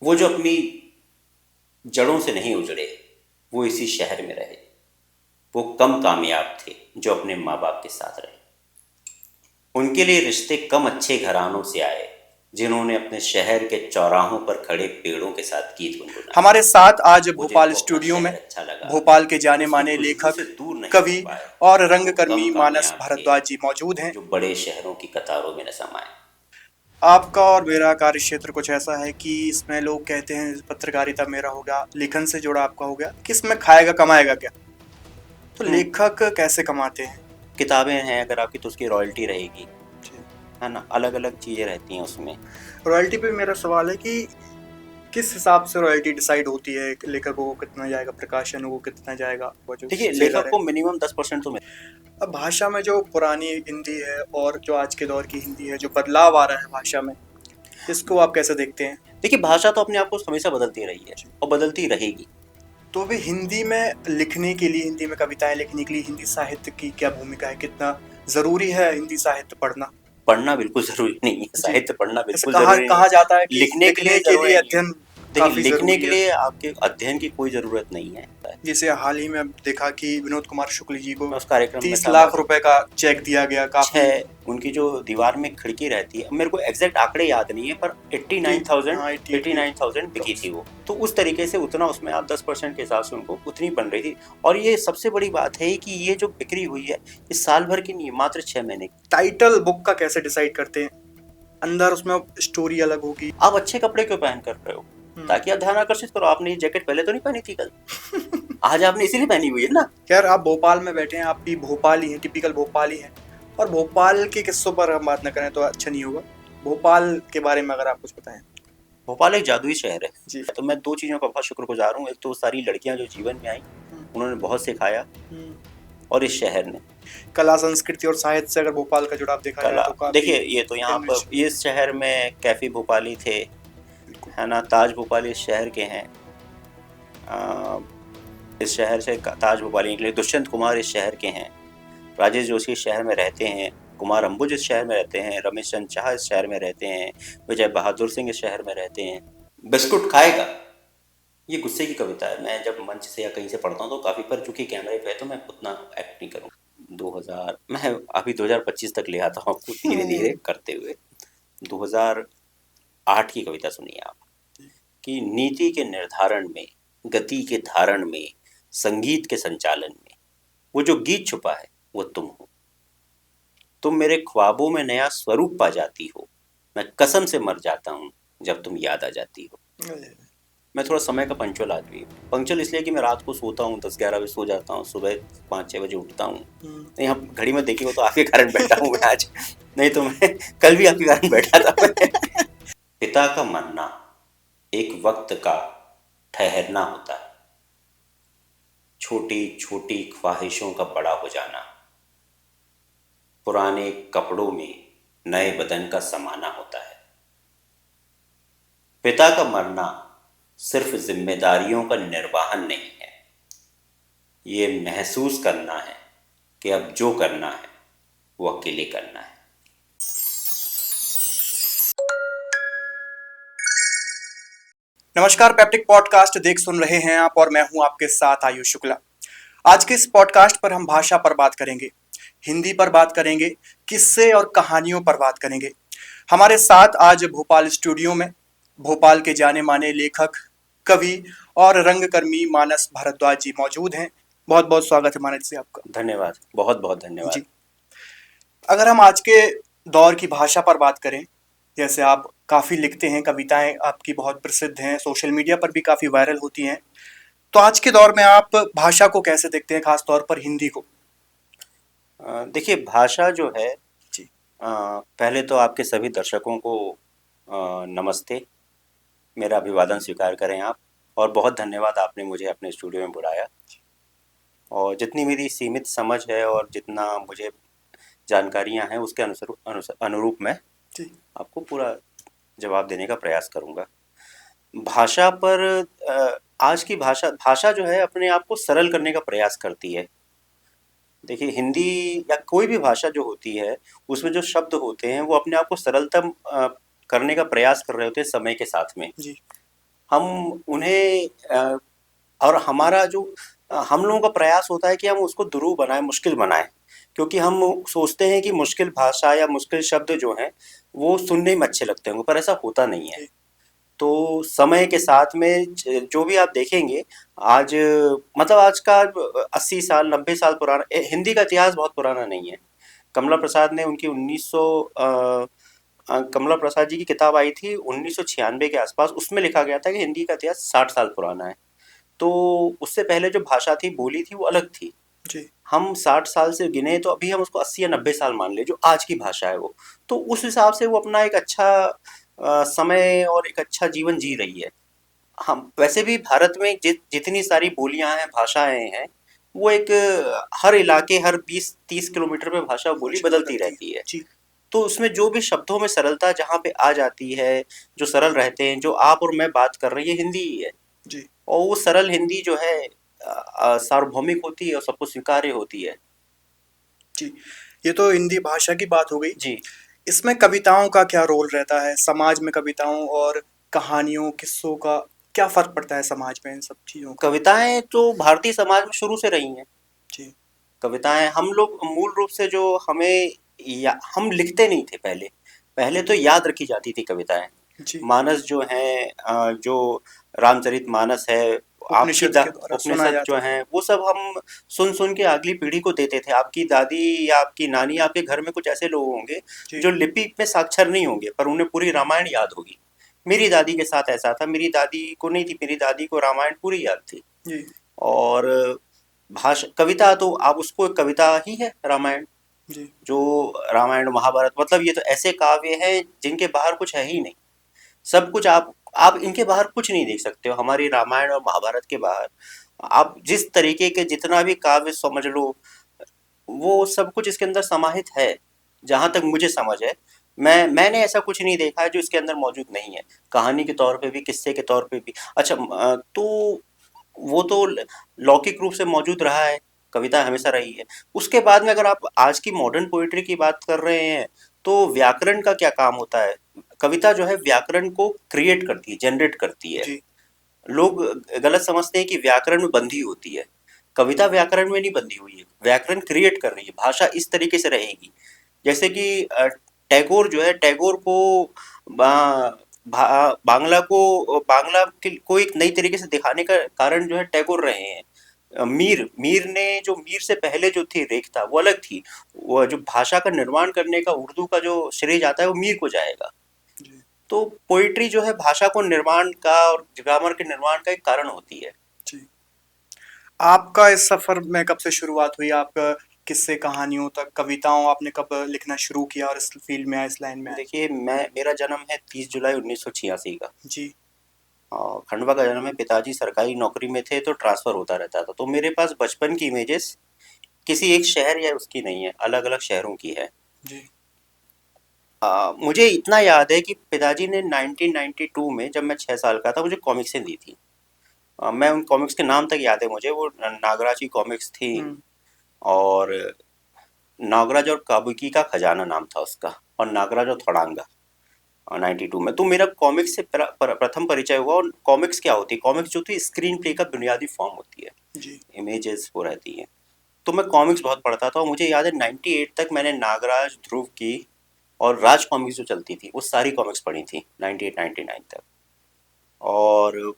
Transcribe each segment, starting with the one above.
वो जो अपनी जड़ों से नहीं उजड़े, वो इसी शहर में रहे। वो कम कामयाब थे जो अपने माँ बाप के साथ रहे। उनके लिए रिश्ते कम अच्छे घरानों से आए जिन्होंने अपने शहर के चौराहों पर खड़े पेड़ों के साथ गीत गुनगुनाए। हमारे साथ आज वो भोपाल जिनको अपना स्टूडियो में शहर अच्छा लगा, भोपाल के वो जाने उसकी माने खुशबू लेखक, से दूर नहीं हो कवि पाए। और वो कम रंगकर्मी मानस कामयाब थे भारद्वाज जी मौजूद हैं। जो बड़े शहरों की कतारों में न समाये। आपका और मेरा कार्य क्षेत्र कुछ ऐसा है कि इसमें लोग कहते हैं पत्रकारिता मेरा हो गया, लेखन से जुड़ा आपका हो गया, कि इसमें खाएगा कमाएगा क्या। तो लेखक कैसे कमाते हैं? किताबें हैं अगर आपकी तो उसकी रॉयल्टी रहेगी, जी। है ना। अलग अलग चीज़ें रहती हैं उसमें। रॉयल्टी पे मेरा सवाल है कि किस हिसाब से रॉयल्टी डिसाइड होती है, लेखकों को कितना जाएगा, प्रकाशन को कितना जाएगा, वो जो देखिए, सेलर लेखक है। को मिनिमम 10% तो मिले। अब भाषा में जो पुरानी हिंदी है और जो आज के दौर की हिंदी है, जो बदलाव आ रहा है भाषा में, इसको आप कैसे देखते हैं? देखिए, भाषा तो अपने आप को हमेशा बदलती रही है और बदलती रहेगी। तो भी हिंदी में लिखने के लिए, हिंदी में कविताएं लिखने के लिए हिंदी साहित्य की क्या भूमिका है? कितना जरूरी है हिंदी साहित्य पढ़ना? पढ़ना बिल्कुल ज़रूरी नहीं है, जी। साहित्य पढ़ना ऐसे बिल्कुल कहा ज़रूरी नहीं कहा जाता है है। कि लिखने के लिए लिखने के ज़रूरी लिए नहीं है। अध्ययन देखिए, काफी लिखने जरूरी के है। लिए आपके अध्ययन की कोई ज़रूरत नहीं है। जैसे हाल ही में अब देखा कि विनोद कुमार शुक्ल जी को मैं उस कार्यक्रम में 30 था। लाख रुपए का चेक दिया गया, काफी। 6 उनकी जो दीवार में खिड़की रहती है, मेरे को एग्जैक्ट आंकड़े याद नहीं है, पर 89,000 हाँ 89,000 बिकी थी 88 वो। तो उस तरीके से उतना उसमें आप 10% के हिसाब से उनको उतनी बन रही थी। और ये सबसे बड़ी बात है कि ये जो बिक्री हुई है, इस साल भर की नहीं है, मात्र 6 महीने की। टाइटल बुक का कैसे डिसाइड करते हैं? अंदर उसमें स्टोरी अलग होगी। आप अच्छे कपड़े क्यों पहन कर रहे हो? ताकि आप ध्यान आकर्षित करो। आपने ये जैकेट पहले तो नहीं पहनी थी कल, आज आपने इसीलिए पहनी हुई है ना। खैर, आप भोपाल में बैठे हैं, आप भी भोपाली हैं, टिपिकल भोपाली हैं। और भोपाल के किस्सों पर हम बात न करें तो अच्छा नहीं होगा। भोपाल के बारे में अगर आप कुछ बताएं। भोपाल एक जादुई शहर जी। है। तो मैं दो चीज़ों का बहुत शुक्रगुजार हूँ। एक तो सारी लड़कियाँ जो जीवन में आई, उन्होंने बहुत सिखाया। और इस शहर ने कला, संस्कृति और साहित्य से अगर भोपाल का जुड़ाव देखा जाए कला, तो काफी देखिए ये तो यहाँ पर enrich। इस शहर में कैफी भोपाली थे, बिल्कुल। है ना। ताज भोपाली इस शहर के हैं। इस शहर से ताज भोपाली निकले। दुष्यंत कुमार इस शहर के हैं। राजेश जोशी इस शहर में रहते हैं। कुमार अंबुज इस शहर में रहते हैं। रमेश चंद्र शाह इस शहर में रहते हैं। विजय बहादुर सिंह इस शहर में रहते हैं। बिस्कुट खाएगा, ये गुस्से की कविता है। मैं जब मंच से या कहीं से पढ़ता हूँ तो काफ़ी, पर चूंकि कैमरे पे है तो मैं उतना एक्ट नहीं करूँ। 2000 मैं अभी 2025 तक ले आता हूँ आपको धीरे धीरे करते हुए। 2008 की कविता सुनिए आप, कि नीति के निर्धारण में, गति के धारण में, संगीत के संचालन में, वो जो गीत छुपा है वो तुम हो। तुम मेरे ख्वाबों में नया स्वरूप पा जाती हो। मैं कसम से मर जाता हूँ जब तुम याद आ जाती हो। मैं थोड़ा समय का पंचुअल आदमी हूँ। पंचुअल इसलिए कि मैं रात को सोता हूँ, 10-11 बजे सो जाता हूँ, सुबह 5-6 बजे उठता हूँ। नहीं, आप घड़ी में देखी हो तो आपके कारण बैठा हूँ मैं आज, नहीं तो मैं कल भी आपके कारण बैठा था मैं। पिता का मरना एक वक्त का ठहरना होता है। छोटी छोटी ख्वाहिशों का बड़ा हो जाना, पुराने कपड़ों में नए बदन का समाना होता है। पिता का मरना सिर्फ जिम्मेदारियों का निर्वहन नहीं है, ये महसूस करना है कि अब जो करना है वो अकेले करना है। नमस्कार, पैप्टिक पॉडकास्ट देख सुन रहे हैं आप और मैं हूं आपके साथ आयुष शुक्ला। आज के इस पॉडकास्ट पर हम भाषा पर बात करेंगे, हिंदी पर बात करेंगे, किस्से और कहानियों पर बात करेंगे। हमारे साथ आज भोपाल स्टूडियो में भोपाल के जाने माने लेखक, कवि और रंगकर्मी मानस भारद्वाज जी मौजूद हैं। बहुत बहुत स्वागत है मानस जी आपका। धन्यवाद, बहुत बहुत धन्यवाद। जी। अगर हम आज के दौर की भाषा पर बात करें, जैसे आप काफ़ी लिखते हैं, कविताएं आपकी बहुत प्रसिद्ध हैं, सोशल मीडिया पर भी काफ़ी वायरल होती हैं, तो आज के दौर में आप भाषा को कैसे देखते हैं, खास तौर पर हिंदी को? देखिए, भाषा जो है, जी। पहले तो आपके सभी दर्शकों को नमस्ते, मेरा अभिवादन स्वीकार करें आप। और बहुत धन्यवाद, आपने मुझे अपने स्टूडियो में बुलाया। और जितनी मेरी सीमित समझ है और जितना मुझे जानकारियां हैं उसके अनुरूप मैं जी। आपको पूरा जवाब देने का प्रयास करूंगा। भाषा पर आज की भाषा भाषा जो है अपने आप को सरल करने का प्रयास करती है। देखिए, हिंदी या कोई भी भाषा जो होती है, उसमें जो शब्द होते हैं वो अपने आप को सरलतम करने का प्रयास कर रहे होते हैं समय के साथ में। जी। हम उन्हें और हमारा जो हम लोगों का प्रयास होता है कि हम उसको दुरूह बनाएं, मुश्किल बनाएं, क्योंकि हम सोचते हैं कि मुश्किल भाषा या मुश्किल शब्द जो हैं वो सुनने में अच्छे लगते होंगे, पर ऐसा होता नहीं है। जी तो समय के साथ में जो भी आप देखेंगे आज, मतलब आज का 80 साल 90 साल पुराना हिंदी का इतिहास बहुत पुराना नहीं है। कमला प्रसाद ने उनकी 1900 कमला प्रसाद जी की किताब आई थी 1996 के आसपास, उसमें लिखा गया था कि हिंदी का इतिहास 60 साल पुराना है। तो उससे पहले जो भाषा थी, बोली थी, वो अलग थी। जी हम 60 साल से गिने तो अभी हम उसको 80 या 90 साल मान ले, जो आज की भाषा है वो। तो उस हिसाब से वो अपना एक अच्छा समय और एक अच्छा जीवन जी रही है। हम वैसे भी भारत में जितनी सारी बोलियां हैं, भाषाएं हैं, वो एक हर इलाके, हर 20-30 किलोमीटर में भाषा बोली भाषा बदलती बदलती है। रहती है। जी तो उसमें जो भी शब्दों में सरलता जहाँ पे आ जाती है, जो सरल रहते हैं, जो आप और मैं बात कर रहे हैं, ये हिंदी ही है। जी और वो सरल हिंदी जो है सार्वभौमिक होती है और सबको स्वीकार्य होती है। जी। ये तो हिंदी भाषा की बात हो गई। जी। इसमें कविताओं का क्या रोल रहता है? समाज में कविताओं और कहानियों, किस्सों का क्या फ़र्क पड़ता है समाज में इन सब चीज़ों का? कविताएं तो भारतीय समाज में शुरू से रही हैं। जी, कविताएं हम लोग मूल रूप से जो हमें हम लिखते नहीं थे पहले। पहले तो याद रखी जाती थी कविताएं। जी। मानस जो हैं, जो रामचरित मानस है, आपकी उपनिषद के द्वारा सुना उपनिषद जो जाता था। हैं, वो सब हम सुन सुन के अगली पीढ़ी को देते थे। आपकी दादी या आपकी नानी, आपके घर में कुछ ऐसे लोग होंगे जी, जो लिपि में साक्षर नहीं होंगे, पर उन्हें पूरी रामायण याद होगी। मेरी दादी के साथ ऐसा था। मेरी दादी को नहीं थी, मेरी दादी को रामायण पूरी याद थी। जी, और भाषा कविता तो आप उसको एक कविता ही है रामायण। जी, जो रामायण महाभारत, मतलब ये तो ऐसे काव्य हैं जिनके बाहर कुछ है ही नहीं। सब कुछ आप इनके बाहर कुछ नहीं देख सकते हो, हमारी रामायण और महाभारत के बाहर। आप जिस तरीके के जितना भी काव्य समझ लो, वो सब कुछ इसके अंदर समाहित है। जहाँ तक मुझे समझ है, मैंने ऐसा कुछ नहीं देखा है जो इसके अंदर मौजूद नहीं है। कहानी के तौर पे भी, किस्से के तौर पे भी। अच्छा, तो वो तो लौकिक रूप से मौजूद रहा है, कविता हमेशा रही है। उसके बाद में अगर आप आज की मॉडर्न पोइट्री की बात कर रहे हैं, तो व्याकरण का क्या काम होता है? कविता जो है व्याकरण को क्रिएट करती है, जनरेट करती है। जी, लोग गलत समझते हैं कि व्याकरण में बंधी होती है। कविता व्याकरण में नहीं बंधी हुई है, व्याकरण क्रिएट कर रही है। भाषा इस तरीके से रहेगी जैसे कि टैगोर जो है, टैगोर को बांग्ला को एक नई तरीके से दिखाने का कारण जो है टैगोर रहे हैं। मीर ने जो, मीर से पहले जो थी रेखता, वो अलग थी। वो जो भाषा का निर्माण करने का, उर्दू का जो श्रेय जाता है, वो मीर को जाएगा। जी, तो पोइट्री जो है भाषा को निर्माण का और ग्रामर के निर्माण का एक कारण होती है। जी। आपका इस सफ़र में कब से शुरुआत हुई? आपका किस्से कहानियों तक, कविताओं आपने कब लिखना शुरू किया और इस फ़ील्ड में आए, इस लाइन में आए? देखिए, मेरा जन्म है 30 जुलाई 1986 का। जी, खंडवा का जन्म है। पिताजी सरकारी नौकरी में थे तो ट्रांसफर होता रहता था, तो मेरे पास बचपन की इमेजेस किसी एक शहर या उसकी नहीं है, अलग अलग शहरों की है। जी, मुझे इतना याद है कि पिताजी ने 1992 में, जब मैं 6 साल का था, मुझे कॉमिक्सें दी थी। मैं उन कॉमिक्स के नाम तक याद है मुझे। वो नागराज की कॉमिक्स थी। हुँ, और नागराज और काबुकी का खजाना नाम था उसका, और नागराज और थोड़ांगा। 92 में तो मेरा कॉमिक्स से प्रथम परिचय हुआ। और कॉमिक्स क्या होती है? कॉमिक्स जो थी स्क्रीन प्ले का बुनियादी फॉर्म होती है। जी, इमेजेस वो रहती हैं। तो मैं कॉमिक्स बहुत पढ़ता था, और मुझे याद है 98 तक मैंने नागराज, ध्रुव की और राज कॉमिक्स जो चलती थी, वो सारी कॉमिक्स पढ़ी थी 98 99 तक। और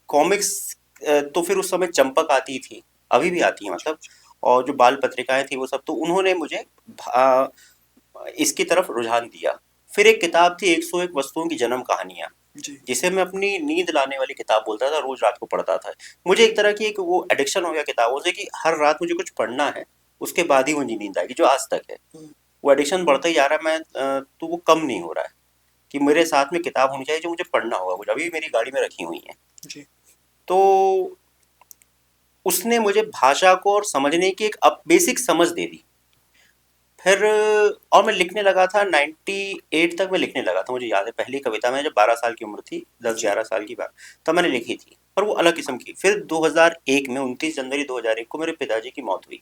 कॉमिक्स तो फिर उस समय चंपक आती थी, अभी भी आती है मतलब। और जो बाल पत्रिकाएं थी वो सब, तो उन्होंने मुझे इसकी तरफ रुझान दिया। फिर एक किताब थी 101 वस्तुओं की जन्म कहानियां, जी, जिसे मैं अपनी नींद लाने वाली किताब बोलता था। रोज रात को पढ़ता था। मुझे एक तरह की एक वो एडिक्शन हो गया किताबों से, कि हर रात मुझे कुछ पढ़ना है, उसके बाद ही मुझे नींद आएगी, जो आज तक है। हुँ, वो एडिक्शन बढ़ता ही जा रहा है। तो वो कम नहीं हो रहा है कि मेरे साथ में किताब होनी चाहिए जो मुझे पढ़ना होगा। मुझे अभी मेरी गाड़ी में रखी हुई है। जी, तो उसने मुझे भाषा को और समझने की एक बेसिक समझ दे दी। फिर और मैं लिखने लगा था 98 तक। मैं लिखने लगा था, मुझे याद है पहली कविता मैं जब 12 साल की उम्र थी, दस जी, ग्यारह साल की बात, तब मैंने लिखी थी, पर वो अलग किस्म की। फिर 2001 में 29 जनवरी 2001 को मेरे पिताजी की मौत हुई।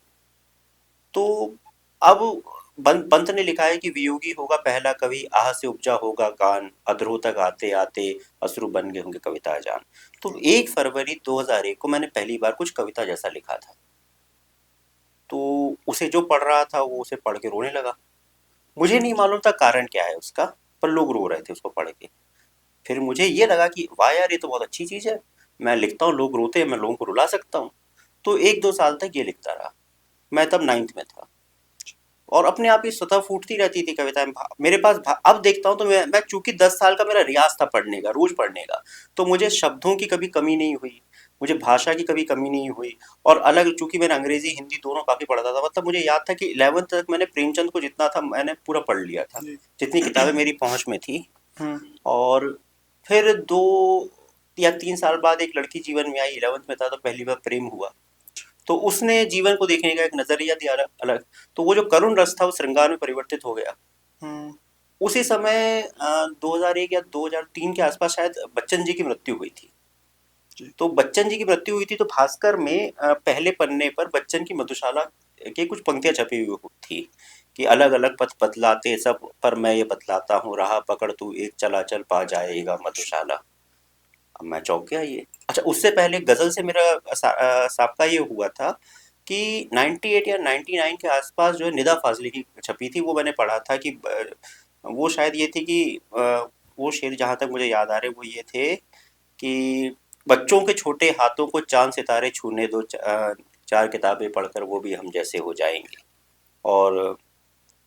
तो अब पंत ने लिखा है कि वियोगी होगा पहला कवि, आह से उपजा होगा गान, अधरों तक आते आते अश्रु बन गए होंगे कविता जान। तो 1 फरवरी 2001 को मैंने पहली बार कुछ कविता जैसा लिखा था। तो उसे जो पढ़ रहा था वो उसे पढ़ के रोने लगा। मुझे नहीं मालूम था कारण क्या है उसका, पर लोग रो रहे थे उसको पढ़ के। फिर मुझे ये लगा कि वाह यार, ये तो बहुत अच्छी चीज़ है। मैं लिखता हूँ, लोग रोते हैं, मैं लोगों को रुला सकता हूँ। तो 1-2 साल तक ये लिखता रहा। मैं तब 9th में था और अपने आप ही स्वतः फूटती रहती थी कविताएं मेरे पास। अब देखता हूँ तो मैं चूंकि 10 साल का मेरा रियाज था पढ़ने का, रोज पढ़ने का, तो मुझे शब्दों की कभी कमी नहीं हुई, मुझे भाषा की कभी कमी नहीं हुई। और अलग चूंकि मैंने अंग्रेजी हिंदी दोनों काफी पढ़ता था, मतलब मुझे याद था कि 11th तक मैंने प्रेमचंद को जितना था मैंने पूरा पढ़ लिया था, जी। जितनी किताबें मेरी पहुंच में थी। हम्म। और फिर 2 या 3 साल बाद एक लड़की जीवन में आई, 11th में था तो पहली बार प्रेम हुआ। तो उसने जीवन को देखने का एक नजरिया दिया अलग अलग। तो वो जो करुण रस था वो श्रृंगार में परिवर्तित हो गया। हम्म। उसी समय 2001 या 2003 के आसपास शायद बच्चन जी की मृत्यु हुई थी। जी। तो बच्चन जी की मृत्यु हुई थी तो भास्कर में पहले पन्ने पर बच्चन की मधुशाला की कुछ पंक्तियां छपी हुई थी कि अलग अलग पथ बतलाते सब पर मैं ये बतलाता हूँ, राह पकड़ तू एक चला चल पा जाएगा मधुशाला। अब मैं चौंक गया ये। अच्छा, उससे पहले गजल से मेरा साबका ये हुआ था कि 98 या 99 के आसपास जो है निदा फाजली की छपी थी, वो मैंने पढ़ा था कि वो शायद ये थी कि वो शेर जहाँ तक मुझे याद आ रहे वो ये थे कि बच्चों के छोटे हाथों को चांद सितारे छूने दो, 4 किताबें पढ़कर वो भी हम जैसे हो जाएंगे। और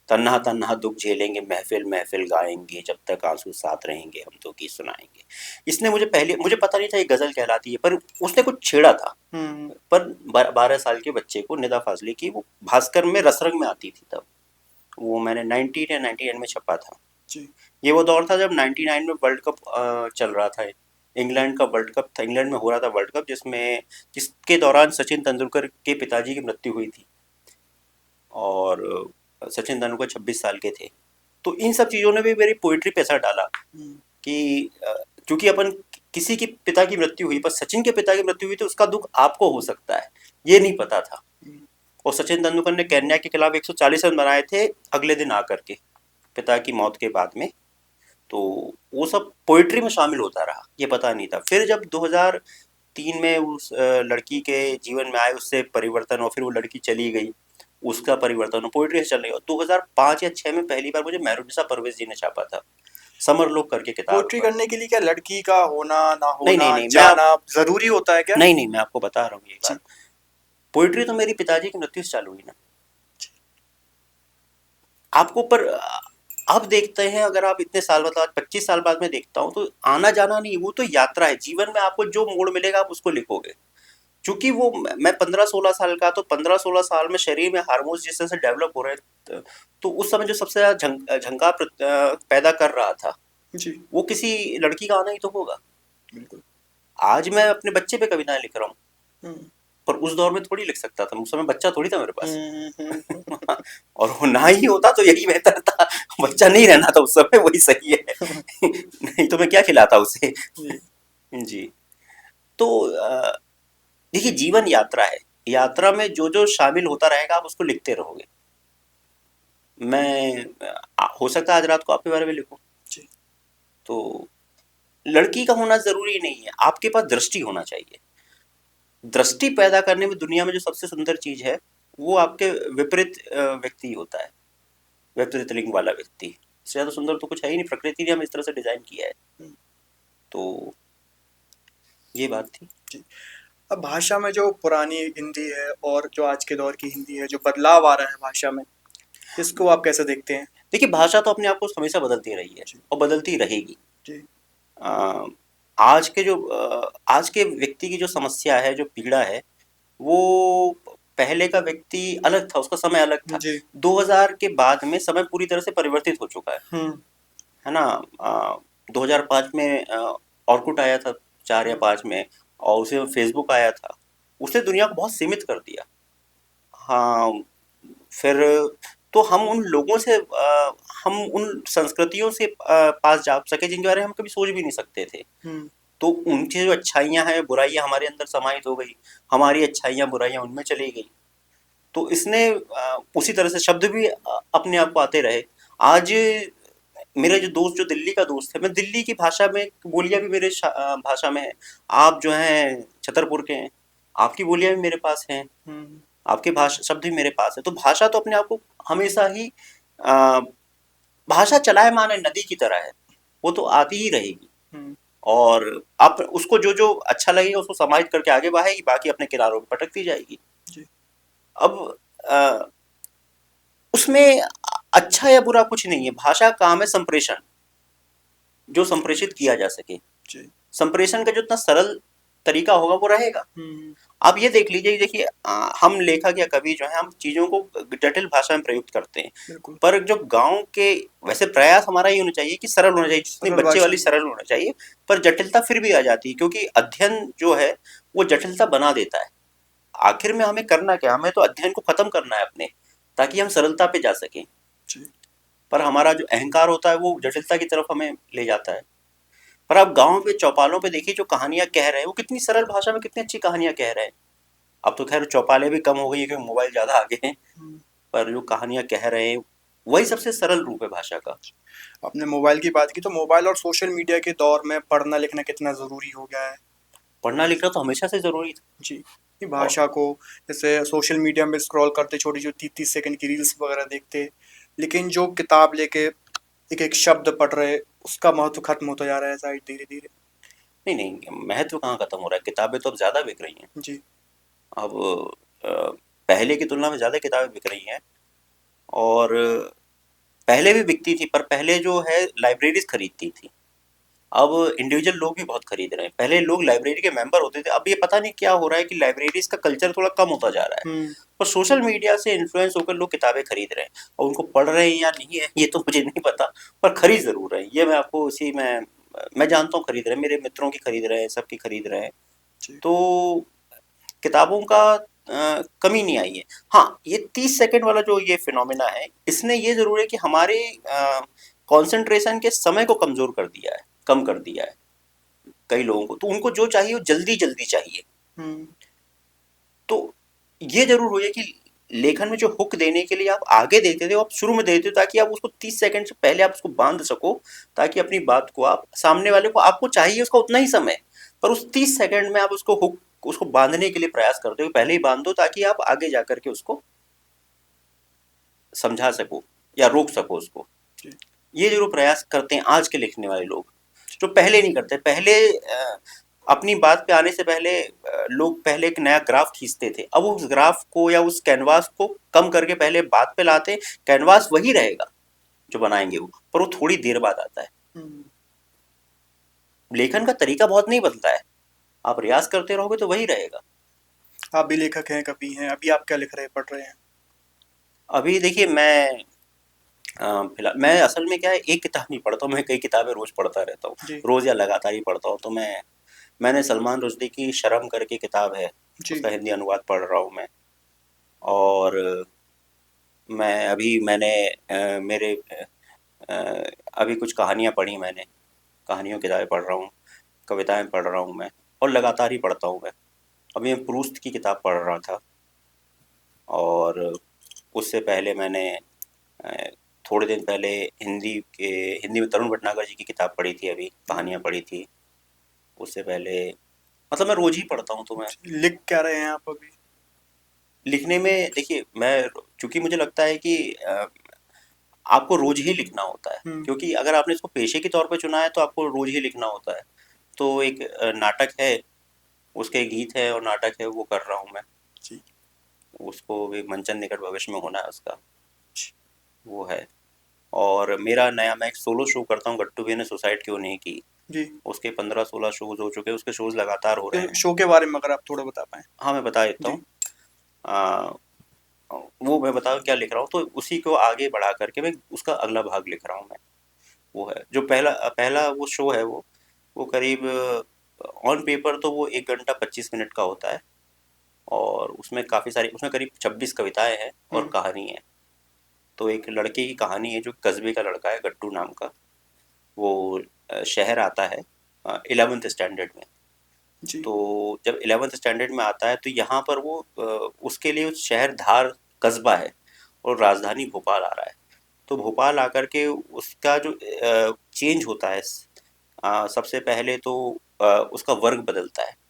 तन्हा तन्हा दुख झेलेंगे, महफिल महफिल गाएंगे, जब तक आंसू साथ रहेंगे हम तो गीत सुनाएंगे। इसने मुझे पता नहीं था ये गजल कहलाती है, पर उसने कुछ छेड़ा था। हम्म। पर 12 साल के बच्चे को निदा फाजली की वो भास्कर में रसरंग में आती थी तब। वो मैंने 90 या 98 में छपा था। जी। ये वो दौर था जब 99 में वर्ल्ड कप चल रहा था। इंग्लैंड का वर्ल्ड कप था, इंग्लैंड में हो रहा था वर्ल्ड कप, जिसके दौरान सचिन तेंदुलकर के पिताजी की मृत्यु हुई थी। और सचिन तेंदुलकर 26 साल के थे। तो इन सब चीज़ों ने भी मेरी पोइट्री पे असर डाला हम्म। कि चूंकि अपन किसी की पिता की मृत्यु हुई, पर सचिन के पिता की मृत्यु हुई तो उसका दुख आपको हो सकता है, ये नहीं पता था। और सचिन तेंदुलकर ने केन्या के खिलाफ 140 रन बनाए थे अगले दिन आकर के, पिता की मौत के बाद में। तो वो सब पोइट्री में शामिल होता रहा, ये पता नहीं था। फिर जब 2003 में उस लड़की के जीवन में आए, उससे परिवर्तन, और फिर वो लड़की चली गई, उसका परिवर्तन हो, पोइट्री से चल रही हो। 2005 या 6 में पहली बार मुझे मेहरुनिसा परवेज जी ने छापा था, समर लोग करके किताब। पोएट्री करने के लिए क्या लड़की का होना ना नहीं नहीं होना नहीं, जाना जरूरी होता है क्या? नहीं नहीं, मैं आपको बता रहा हूँ ये जी। बात। पोइट्री तो मेरी पिताजी की मृत्यु से चालू हुई ना। आपको पर अब देखते हैं, अगर आप इतने साल बाद, 25 साल बाद में देखता हूँ, तो आना जाना नहीं, वो तो यात्रा है। जीवन में आपको जो मोड़ मिलेगा आप उसको लिखोगे। चूंकि वो मैं 15-16 साल का, तो 15-16 साल में शरीर में हार्मोन्स जिस तरह से डेवलप हो रहे थे, तो उस समय जो सबसे ज्यादा झंकार पैदा कर रहा था, जी। वो किसी लड़की का आना ही तो होगा। बिल्कुल। आज मैं अपने बच्चे पे कविताएं लिख रहा हूँ, हम्म। पर उस दौर में थोड़ी लिख सकता था, उस समय बच्चा थोड़ी था मेरे पास। हम्म। और वो ना ही होता तो यही बेहतर था, बच्चा नहीं रहना था उस समय, वही सही है। नहीं तो मैं क्या खिलाता उसे। जी। जी। तो देखिए, जीवन यात्रा है, यात्रा में जो जो शामिल होता रहेगा आप उसको लिखते रहोगे। मैं हो सकता है आज रात को आपके बारे में लिखूं। जी। तो लड़की का होना जरूरी नहीं है, आपके पास दृष्टि होना चाहिए। दृष्टि पैदा करने में दुनिया में जो सबसे सुंदर चीज है वो आपके विपरीत व्यक्ति होता है, विपरीत लिंग वाला व्यक्ति। इससे ज्यादा सुंदर तो कुछ है ही नहीं, प्रकृति ने हम इस तरह से डिजाइन किया है। हम्म। तो ये बात थी। जी। अब भाषा में जो पुरानी हिंदी है और जो आज के दौर की हिंदी है, जो बदलाव आ रहा है भाषा में, इसको आप कैसे देखते हैं? देखिए, भाषा तो अपने आप को हमेशा बदलती रही है जी। और बदलती रहेगी। जी। अ, आज के व्यक्ति की जो समस्या है, जो पीड़ा है, वो पहले का व्यक्ति अलग था, उसका समय अलग था। जी। 2000 के बाद में समय पूरी तरह से परिवर्तित हो चुका हम्म। है ना। 2005 में ऑर्कुट आया था, 4 या 5 में, और उसे फेसबुक आया था। उसने दुनिया को बहुत सीमित कर दिया। हाँ। फिर तो हम उन लोगों से हम उन संस्कृतियों से पास जा सके जिनके बारे में हम कभी सोच भी नहीं सकते थे। हम्म। तो उनकी जो अच्छाइयाँ हैं, बुराइयाँ हमारे अंदर समाहित हो गई, हमारी अच्छाइयाँ बुराइयाँ उनमें चली गई। तो इसने उसी तरह से शब्द भी अपने आप को आते रहे। आज मेरा जो दोस्त, जो दिल्ली का दोस्त है, मैं दिल्ली की भाषा में, बोलियां भी मेरे भाषा में है। आप जो हैं छतरपुर के हैं, आपकी बोलियां भी मेरे पास हैं, हम्म। आपके भाषा शब्द भी मेरे पास है। तो भाषा तो अपने आप को हमेशा ही अ, भाषा चलायमान है, नदी की तरह है, वो तो आती ही रहेगी। हम्म। और आप उसको जो जो अच्छा लगेगा उसको समाहित करके आगे बढ़ाएगी, बाकी अपने किनारों पे पटकती जाएगी। जी। अब अ, उसमें अच्छा या बुरा कुछ नहीं है। भाषा का काम है संप्रेषण, जो संप्रेषित किया जा सके। जी। संप्रेषण का जितना सरल तरीका होगा वो रहेगा। हम्म। आप ये देख लीजिए, देखिए हम लेखक या कवि जो है, हम चीज़ों को जटिल भाषा में प्रयुक्त करते हैं। बिल्कुल। पर जो गांव के, वैसे प्रयास हमारा ये होना चाहिए कि सरल होना चाहिए, जितनी सरल बच्चे भाषा वाली में। सरल होना चाहिए। पर जटिलता फिर भी आ जाती है, क्योंकि अध्ययन जो है वो जटिलता बना देता है। आखिर में हमें करना क्या, हमें तो अध्ययन को खत्म करना है अपने, ताकि हम सरलता पे जा सकें। जी। पर हमारा जो अहंकार होता है वो जटिलता की तरफ हमें ले जाता है। पर आप गाँव पे चौपालों पे देखिए, जो कहानियां कह रहे हैं वो कितनी सरल भाषा में कितनी अच्छी कहानियां कह रहे हैं। अब तो खैर चौपाले भी कम हो गई है, क्योंकि मोबाइल ज़्यादा आगे हैं। हम्म। पर जो कहानियां कह रहे हैं वही सबसे सरल रूप है भाषा का। आपने मोबाइल की बात की, तो मोबाइल और सोशल मीडिया के दौर में पढ़ना लिखना कितना ज़रूरी हो गया है। पढ़ना लिखना तो हमेशा से ज़रूरी था। जी। ये और भाषा को, जैसे सोशल मीडिया में स्क्रॉल करते, छोटी जो 30-30 सेकंड की रील्स वगैरह देखते, लेकिन जो किताब लेके एक एक शब्द पढ़ रहे, उसका महत्व खत्म होता जा रहा है शायद धीरे धीरे। नहीं नहीं, महत्व कहाँ खत्म हो रहा है, किताबें तो अब ज़्यादा बिक रही हैं। जी। अब पहले की तुलना में ज़्यादा किताबें बिक रही हैं। और पहले भी बिकती थी, पर पहले जो है लाइब्रेरीज खरीदती थी। अब इंडिविजुअल लोग भी बहुत खरीद रहे हैं। पहले लोग लाइब्रेरी के मेंबर होते थे, अब ये पता नहीं क्या हो रहा है कि लाइब्रेरीज का कल्चर थोड़ा कम होता जा रहा है। हम्म। और सोशल मीडिया से इन्फ्लुएंस होकर लोग किताबें खरीद रहे हैं, और उनको पढ़ रहे हैं या नहीं है ये तो मुझे नहीं पता, पर खरीद जरूर रहे हैं। ये मैं आपको उसी में, मैं जानता हूँ खरीद रहे हैं, मेरे मित्रों की खरीद रहे हैं, सबकी खरीद रहे हैं। जी। तो किताबों का कमी नहीं आई है। हाँ, ये 30 सेकंड वाला जो ये फिनोमिना है, इसने ये जरूर है कि हमारे कंसंट्रेशन के समय को कमजोर कर दिया है, कम कर दिया है। कई लोगों को तो उनको जो चाहिए वो जल्दी जल्दी चाहिए। हम्म। तो ये जरूर हो जाए कि लेखन में जो हुक देने के लिए आप आगे देते थे, वो आप शुरू में देते थे, ताकि आप उसको 30 सेकंड से पहले आप उसको बांध सको, ताकि अपनी बात को आप सामने वाले को, आपको चाहिए उसका उतना ही समय, पर उस 30 सेकंड में आप उसको हुक, उसको बांधने के लिए प्रयास करते हो, पहले ही बांध दो, ताकि आप आगे जाकर के उसको समझा सको या रोक सको उसको। जी। ये जरूर प्रयास करते हैं आज के लिखने वाले लोग, जो पहले नहीं करते। पहले अपनी बात पे आने से पहले लोग पहले एक नया ग्राफ खींचते थे, अब उस ग्राफ को या उस कैनवास को कम करके पहले बात पे लाते। कैनवास वही रहेगा जो बनाएंगे वो, पर वो थोड़ी देर बाद आता है। हम्म। लेखन का तरीका बहुत नहीं बदलता है, आप रियाज करते रहोगे तो वही रहेगा। आप भी लेखक हैं, कभी हैं, अभी आप क्या लिख रहे हैं, पढ़ रहे हैं। अभी देखिए, मैं फिलहाल, मैं असल में क्या है, एक किताब नहीं पढ़ता हूँ, मैं कई किताबें रोज पढ़ता रहता हूँ। जी। रोज या लगातार ही पढ़ता हूँ। तो मैंने सलमान रुश्दी की शर्म करके किताब है, जी। उसका हिंदी अनुवाद पढ़ रहा हूँ मैं। और मैं अभी मैंने मेरे अभी कुछ कहानियाँ पढ़ी मैंने, कहानियों की किताबें पढ़ रहा हूँ, कविताएं पढ़ रहा हूँ मैं, और लगातार ही पढ़ता हूँ मैं। अभी मैं प्रूस्त की किताब पढ़ रहा था, और उससे पहले मैंने अ, थोड़े दिन पहले हिंदी में तरुण भटनागर जी की किताब पढ़ी थी, अभी कहानियाँ पढ़ी थी। उससे पहले, मतलब मैं रोज ही पढ़ता हूँ। तो मैं लिख क्या रहे हैं आप अभी। लिखने में, देखिए मैं, चूंकि मुझे लगता है कि आपको रोज ही लिखना होता है, हम्म। क्योंकि अगर आपने इसको पेशे के तौर पे चुना है तो आपको रोज ही लिखना होता है। तो एक नाटक है, उसके गीत है और नाटक है, वो कर रहा हूँ मैं। जी। उसको भी मंचन निकट भविष्य में होना है उसका, जी। वो है। और मेरा नया, मैं एक सोलो शो करता हूँ, गट्टू भैया ने सुसाइड क्यों नहीं की। जी। उसके 15-16 शोज हो चुके हैं, उसके शोज लगातार हो रहे हैं। शो के बारे में अगर आप थोड़ा बता पाएँ। हाँ, मैं बता देता जी। हूँ। आ, वो मैं बताऊँ क्या लिख रहा हूँ, तो उसी को आगे बढ़ा करके मैं उसका अगला भाग लिख रहा हूँ मैं। वो है जो पहला पहला वो शो है, वो करीब, ऑन पेपर तो वो 1 घंटा 25 मिनट का होता है। और उसमें काफ़ी सारी, उसमें करीब 26 कविताएं हैं और हम्म। कहानी है। तो एक लड़के की कहानी है, जो कस्बे का लड़का है, गट्टू नाम का। वो शहर आता है 11th स्टैंडर्ड में। जी। तो जब 11th स्टैंडर्ड में आता है, तो यहाँ पर वो उसके लिए उस शहर धार कस्बा है और राजधानी भोपाल आ रहा है। तो भोपाल आकर के उसका जो चेंज होता है, सबसे पहले तो उसका वर्ग बदलता है।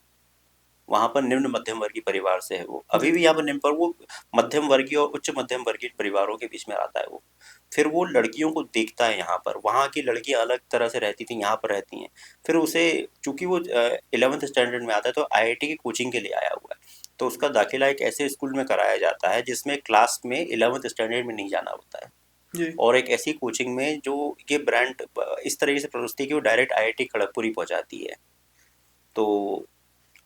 वहाँ पर निम्न मध्यम वर्गीय परिवार से है वो, अभी जी। भी यहाँ पर निम्न, पर वो मध्यम वर्गीय और उच्च मध्यम वर्गीय परिवारों के बीच में आता है वो। फिर वो लड़कियों को देखता है यहाँ पर, वहाँ की लड़कियाँ अलग तरह से रहती थी, यहाँ पर रहती हैं। फिर उसे, चूंकि वो 11th स्टैंडर्ड में आता है तो आईआईटी की कोचिंग के लिए आया हुआ है, तो उसका दाखिला एक ऐसे स्कूल में कराया जाता है जिसमें क्लास में 11th स्टैंडर्ड में नहीं जाना होता है, जी। और एक ऐसी कोचिंग में जो ये ब्रांड इस तरीके से प्रस्तुत है कि वो डायरेक्ट आईआईटी खड़गपुर ही पहुँचाती है। तो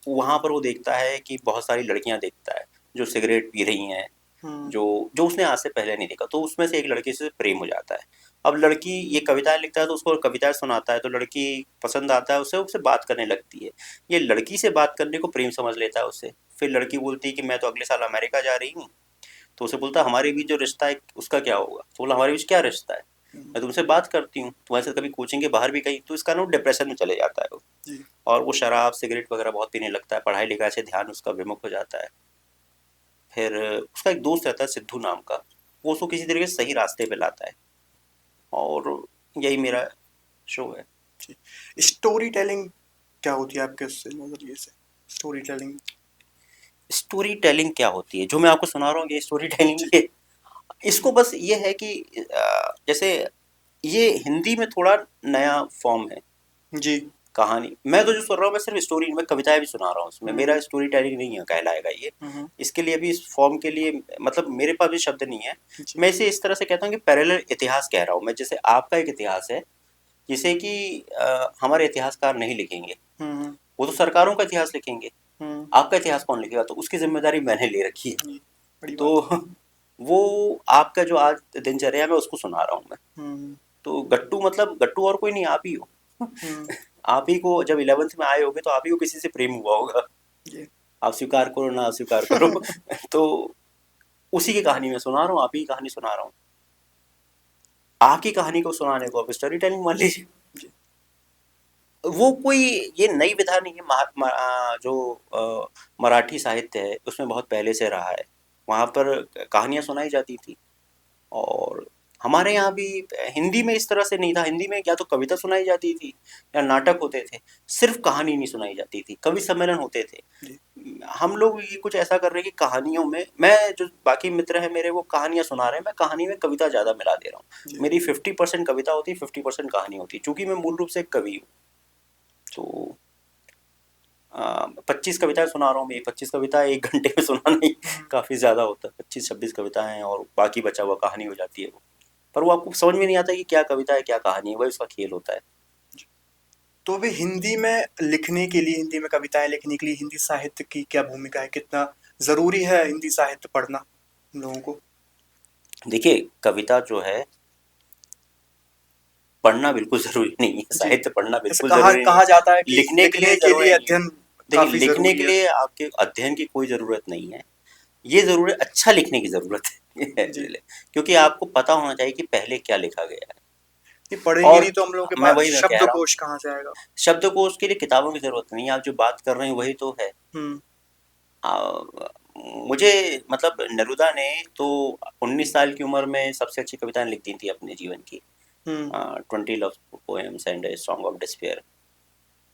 वहाँ पर वो देखता है कि बहुत सारी लड़कियाँ देखता है जो सिगरेट पी रही हैं, हम्म। जो जो उसने आज से पहले नहीं देखा, तो उसमें से एक लड़की से प्रेम हो जाता है। अब लड़की ये कविताएं लिखता है तो उसको कविताएं सुनाता है, तो लड़की पसंद आता है उसे, उससे बात करने लगती है। ये लड़की से बात करने को प्रेम समझ लेता है उससे। फिर लड़की बोलती है कि मैं तो अगले साल अमेरिका जा रही हूँ। तो उसे बोलता है हमारे बीच जो रिश्ता है उसका क्या होगा? तो बोला हमारे बीच क्या रिश्ता है, मैं तुमसे बात करती हूँ, तुम्हारे साथ कभी कोचिंग के बाहर भी गई। तो इसका ना डिप्रेशन में चले जाता है वो, जी। और वो शराब सिगरेट वगैरह बहुत पीने लगता है, पढ़ाई लिखाई से ध्यान उसका विमुख हो जाता है। फिर उसका एक दोस्त रहता है सिद्धू नाम का, वो उसको किसी तरीके से सही रास्ते पे लाता है, और यही मेरा शो है। जी। स्टोरी टेलिंग क्या होती है आपके उससे नजरिए से? Story telling. स्टोरी टेलिंग क्या होती है जो मैं आपको सुना रहा हूँ, ये स्टोरी टेलिंग जी। ये, इसको बस ये है कि जैसे ये हिंदी में थोड़ा नया फॉर्म है जी। कहानी। मैं तो जो सुन रहा हूँ मैं सिर्फ स्टोरी, मैं कविताएं भी सुना रहा हूँ उसमें, मेरा हम्म। स्टोरी टेलिंग नहीं है कहलाएगा ये। हम्म। इसके लिए अभी इस फॉर्म के लिए मतलब मेरे पास भी शब्द नहीं है। जी। मैं इसे इस तरह से कहता हूँ कि पैरेलल इतिहास कह रहा हूँ मैं, जैसे आपका एक इतिहास है जिसे कि हमारे इतिहासकार नहीं लिखेंगे, हम्म। वो तो सरकारों का इतिहास लिखेंगे। हम्म। आपका इतिहास कौन लिखेगा? तो उसकी जिम्मेदारी मैंने ले रखी है। जी। बड़ी तो बात। वो आपका जो आज दिनचर्या में उसको सुना रहा हूँ मैं। हम्म। तो गट्टू मतलब गट्टू और कोई नहीं, आप ही हो। हम्म। आप ही को जब 11th में आए होगे तो आप ही को किसी से प्रेम हुआ होगा, जी। आप स्वीकार करो ना अस्वीकार करो। तो उसी की कहानी मैं सुना रहा हूँ, आप ही की कहानी सुना रहा हूँ। आपकी कहानी को सुनाने को आप स्टोरी टेलिंग मान लीजिए। जी। वो कोई ये नई विधा नहीं है, जो मराठी साहित्य है उसमें बहुत पहले से रहा है, वहाँ पर कहानियाँ सुनाई जाती थी। और हमारे यहाँ भी हिंदी में इस तरह से नहीं था, हिंदी में या तो कविता सुनाई जाती थी या नाटक होते थे, सिर्फ कहानी नहीं सुनाई जाती थी, कवि सम्मेलन होते थे। जी। हम लोग ये कुछ ऐसा कर रहे हैं कि कहानियों में, मैं जो बाकी मित्र हैं मेरे वो कहानियां सुना रहे हैं, मैं कहानी में कविता ज़्यादा मिला दे रहा हूँ। जी। मेरी 50% कविता होती है, 50% कहानी होती है, चूंकि मैं मूल रूप से एक कवि हूँ। तो 25 कविताएं सुना रहा हूँ मैं, 25 कविता एक घंटे में सुना नहीं, हम्म। काफ़ी ज़्यादा होता है, 25-26 कविताएं हैं और बाकी बचा हुआ कहानी हो जाती है वो। पर वो आपको समझ में नहीं आता कि क्या कविता है क्या कहानी है, वही उसका खेल होता है। तो भी हिंदी में लिखने के लिए, हिंदी में कविताएं लिखने के लिए हिंदी साहित्य की क्या भूमिका है? कितना जरूरी है हिंदी साहित्य पढ़ना हम लोगों को? देखिए कविता जो है पढ़ना बिल्कुल ज़रूरी नहीं है, जी। साहित्य पढ़ना ऐसे बिल्कुल कहा ज़रूरी नहीं है। कहा जाता है कि लिखने के लिए लिखने के लिए ज़रूरी नहीं है। अध्ययन देखिए काफी लिखने जरूरी के है। लिए आपके अध्ययन की कोई ज़रूरत नहीं है, ये ज़रूर है अच्छा लिखने की ज़रूरत है। जी। क्योंकि आपको पता होना चाहिए कि पहले क्या लिखा गया है। ये पढ़ेंगे और नहीं तो हम लोगों के मैं पास वही मैं कह रहा हूँ, शब्दकोश कहाँ से आएगा? शब्दकोश के लिए किताबों की ज़रूरत नहीं है, आप जो बात कर रहे हैं वही तो है। हम्म। मुझे मतलब नेरुदा ने तो 19 साल की उम्र में सबसे अच्छी कविताएं लिख दी थी अपने जीवन की, हम्म। 20 love poems and a song of despair,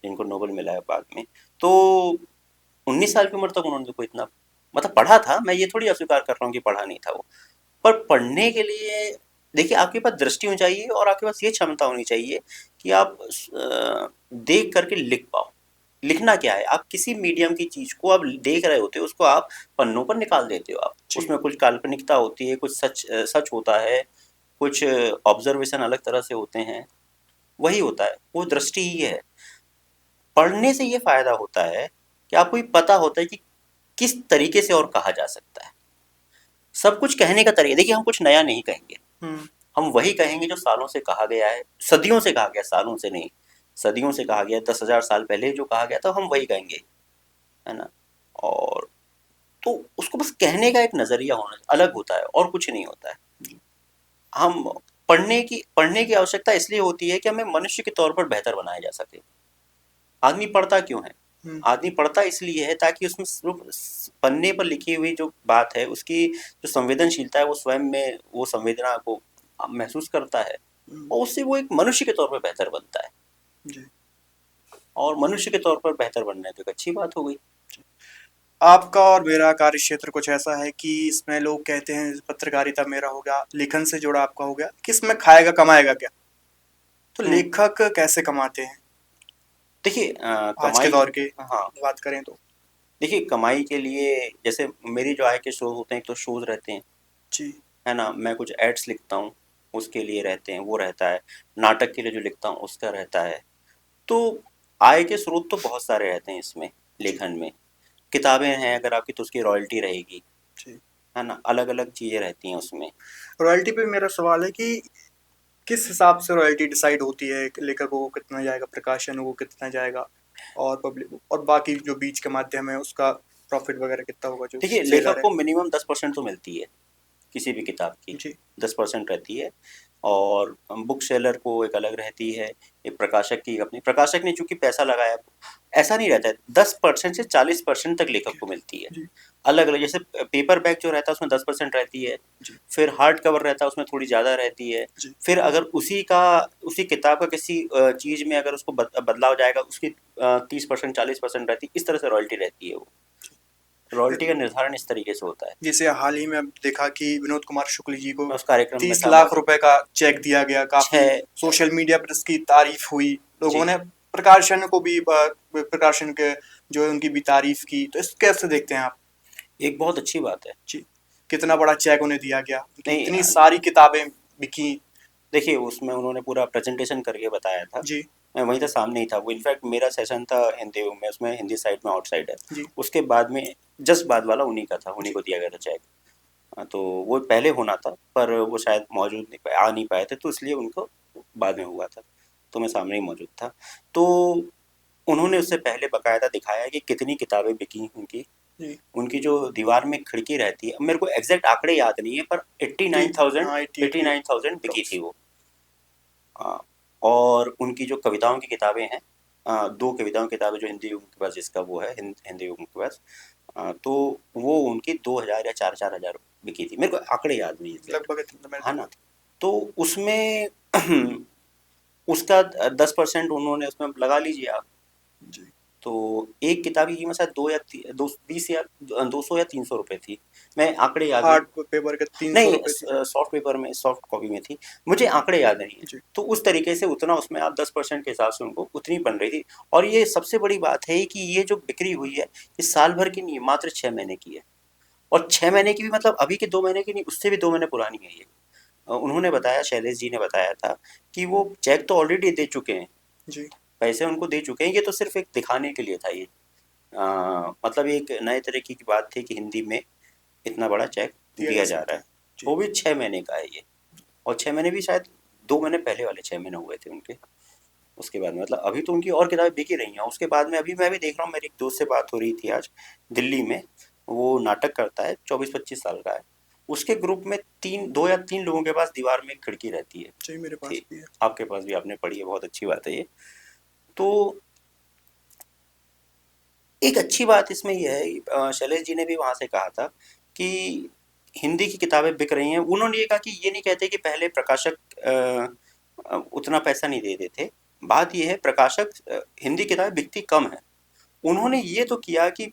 जिनको नोबेल मिला है बाद में। तो 19 साल की उम्र तक उन्होंने को इतना मतलब पढ़ा था, मैं ये थोड़ी अस्वीकार कर रहा हूँ कि पढ़ा नहीं था वो। पर पढ़ने के लिए देखिए आपके पास दृष्टि होनी चाहिए और आपके पास ये क्षमता होनी चाहिए कि आप देख करके लिख पाओ। लिखना क्या है, आप किसी मीडियम की चीज़ को आप देख रहे होते हो, उसको आप पन्नों पर निकाल देते हो, आप जी। उसमें कुछ काल्पनिकता होती है, कुछ सच सच होता है, कुछ ऑब्जर्वेशन अलग तरह से होते हैं, वही होता है, वो दृष्टि ही है। पढ़ने से ये फायदा होता है कि आपको ये पता होता है कि किस तरीके से और कहा जा सकता है। सब कुछ कहने का तरीका, देखिए हम कुछ नया नहीं कहेंगे, हम्म। हम वही कहेंगे जो सालों से कहा गया है, सदियों से कहा गया, सालों से नहीं, सदियों से कहा गया, 10,000 साल पहले जो कहा गया था हम वही कहेंगे, है ना। और तो उसको बस कहने का एक नज़रिया होना अलग होता है और कुछ नहीं होता है। हम पढ़ने की आवश्यकता इसलिए होती है कि हमें मनुष्य के तौर पर बेहतर बनाया जा सके। आदमी पढ़ता क्यों है? आदमी पढ़ता इसलिए है ताकि उसमें सिर्फ पन्ने पर लिखी हुई जो बात है उसकी जो संवेदनशीलता है वो स्वयं में वो संवेदना को महसूस करता है और उससे वो एक मनुष्य के तौर पर बेहतर बनता है जी। और मनुष्य के तौर पर बेहतर बनना है तो एक अच्छी बात हो गई। आपका और मेरा कार्य क्षेत्र कुछ ऐसा है कि इसमें लोग कहते हैं, पत्रकारिता मेरा हो गया, लेखन से जुड़ा आपका हो गया, कि इसमें खाएगा कमाएगा क्या? तो लेखक कैसे कमाते हैं देखिए आज के कमाई, दौर के हाँ बात करें तो? देखिए कमाई के लिए जैसे मेरी जो आय के स्रोत होते हैं एक तो शोज रहते हैं, जी। है ना, मैं कुछ एड्स लिखता हूँ उसके लिए रहते हैं, वो रहता है, नाटक के लिए जो लिखता हूँ उसका रहता है। तो आय के स्रोत तो बहुत सारे रहते हैं इसमें जी। लेखन में। किताबें हैं अगर आपकी तो उसकी रॉयल्टी रहेगी, जी। है ना, अलग अलग चीज़ें रहती हैं उसमें। रॉयल्टी पे मेरा सवाल है कि किस हिसाब से रॉयल्टी डिसाइड होती है, लेखक को कितना जाएगा, प्रकाशन को कितना जाएगा, और पब्लिक और बाकी जो बीच के माध्यम है उसका प्रॉफिट वगैरह कितना होगा, जो देखिए लेखक सेलर है? को मिनिमम 10% तो मिलती है किसी भी किताब की, जी। 10% रहती है। और बुक सेलर को एक अलग रहती है, एक प्रकाशक की अपनी, प्रकाशक ने चूंकि पैसा लगाया ऐसा नहीं रहता है, 10% से 40% तक लेखक को मिलती है। जी। अलग अलग जैसे पेपर बैग जो रहता है उसमें 10% रहती है, जी। फिर हार्ड कवर रहता है उसमें थोड़ी ज़्यादा रहती है, जी। फिर अगर उसी किताब का किसी चीज़ में अगर उसको बदलाव जाएगा उसकी 30% 40% रहती है, इस तरह से रॉयल्टी रहती है। वो रॉयल्टी का निर्धारण इस तरीके से होता है। जैसे हाल ही में अब देखा कि विनोद कुमार शुक्ल जी को मैं उस कार्यक्रम में 30 था लाख मौजूद। रुपए का चेक दिया गया, काफी छः सोशल मीडिया पर इसकी तारीफ हुई, लोगों जी ने प्रकाशन को भी प्रकाशन के जो है उनकी भी तारीफ की, तो इसको कैसे देखते हैं आप? एक बहुत अच्छी बात है। जी। कितना बड़ा चेक उन्हें दिया गया, उनकी नहीं इतनी सारी किताबें बिकी। देखिए उसमें उन्होंने पूरा प्रेजेंटेशन करके बताया था, जी। मैं वहीं था, सामने ही था वो। इनफैक्ट मेरा सेशन था हिंदी में, उसमें हिंदी साइड में आउटसाइड है, जी। उसके बाद में जस्ट बाद वाला उन्हीं का था, उन्हीं जी। को दिया गया था चेक। तो वो पहले होना था पर वो शायद मौजूद नहीं पाए, आ नहीं पाए थे, तो इसलिए उनको बाद में हुआ था, तो मैं सामने ही मौजूद था। तो उन्होंने उससे पहले बकायदा दिखाया कि कितनी किताबें बिकी उनकी। जी। उनकी जो दीवार में खिड़की रहती है, अब मेरे को एग्जैक्ट आंकड़े याद नहीं है पर 89,000 हाँ, 89,000 बिकी अप्रोक्स। थी वो। हाँ, और उनकी जो कविताओं की किताबें हैं, दो कविताओं की किताबें जो हिंदी उनके पास, जिसका वो है हिंदी उनके पास, तो वो उनकी 2,000 या 4,000 बिकी थी, मेरे को आंकड़े याद नहीं एग्जैक्ट, लगभग इतना मेरे है को। ना। तो उसमें उसका 10% उन्होंने उसमें लगा लीजिए आप। जी। तो एक किताब की कीमत शायद 20 या 200 या 300 रुपये थी, मैं आंकड़े याद नहीं। हार्ड पेपर के 300 नहीं रुपए थी। सॉफ्ट पेपर में, सॉफ्ट कॉपी में थी, मुझे आंकड़े याद नहीं है। जी। तो उस तरीके से उतना उसमें आप 10% के हिसाब से उनको उतनी बन रही थी। और ये सबसे बड़ी बात है कि ये जो बिक्री हुई है ये साल भर की नहीं है, मात्र 6 महीने की है। और 6 महीने की भी मतलब अभी के 2 महीने की नहीं, उससे भी 2 महीने पुरानी है ये। उन्होंने बताया, शैलेश जी ने बताया था कि वो चेक तो ऑलरेडी दे चुके हैं, जी। पैसे उनको दे चुके हैं, ये तो सिर्फ एक दिखाने के लिए था ये। मतलब एक नए तरीके की बात थी कि हिंदी में इतना बड़ा चेक दिया जा दिया जा सकता रहा है। है। जी। वो भी 6 महीने का है ये, और 6 महीने भी शायद 2 महीने पहले वाले 6 महीने हुए थे उनके। उसके बाद में मतलब अभी तो उनकी और किताबें बिक ही रही हैं। उसके बाद में अभी मैं भी देख रहा हूँ, मेरी एक दोस्त से बात हो रही थी आज दिल्ली में, वो नाटक करता है, 24-25 साल का है। उसके ग्रुप में 2 या 3 लोगों के पास दीवार में एक खिड़की रहती है। जी, मेरे पास भी है। आपके पास भी, आपने पढ़ी है, बहुत अच्छी बात है ये। तो एक अच्छी बात इसमें यह है, शैलेश जी ने भी वहाँ से कहा था कि हिंदी की किताबें बिक रही हैं। उन्होंने ये कहा कि ये नहीं कहते कि पहले प्रकाशक उतना पैसा नहीं देते थे। बात ये है, प्रकाशक हिंदी किताबें बिकती कम है। उन्होंने ये तो किया कि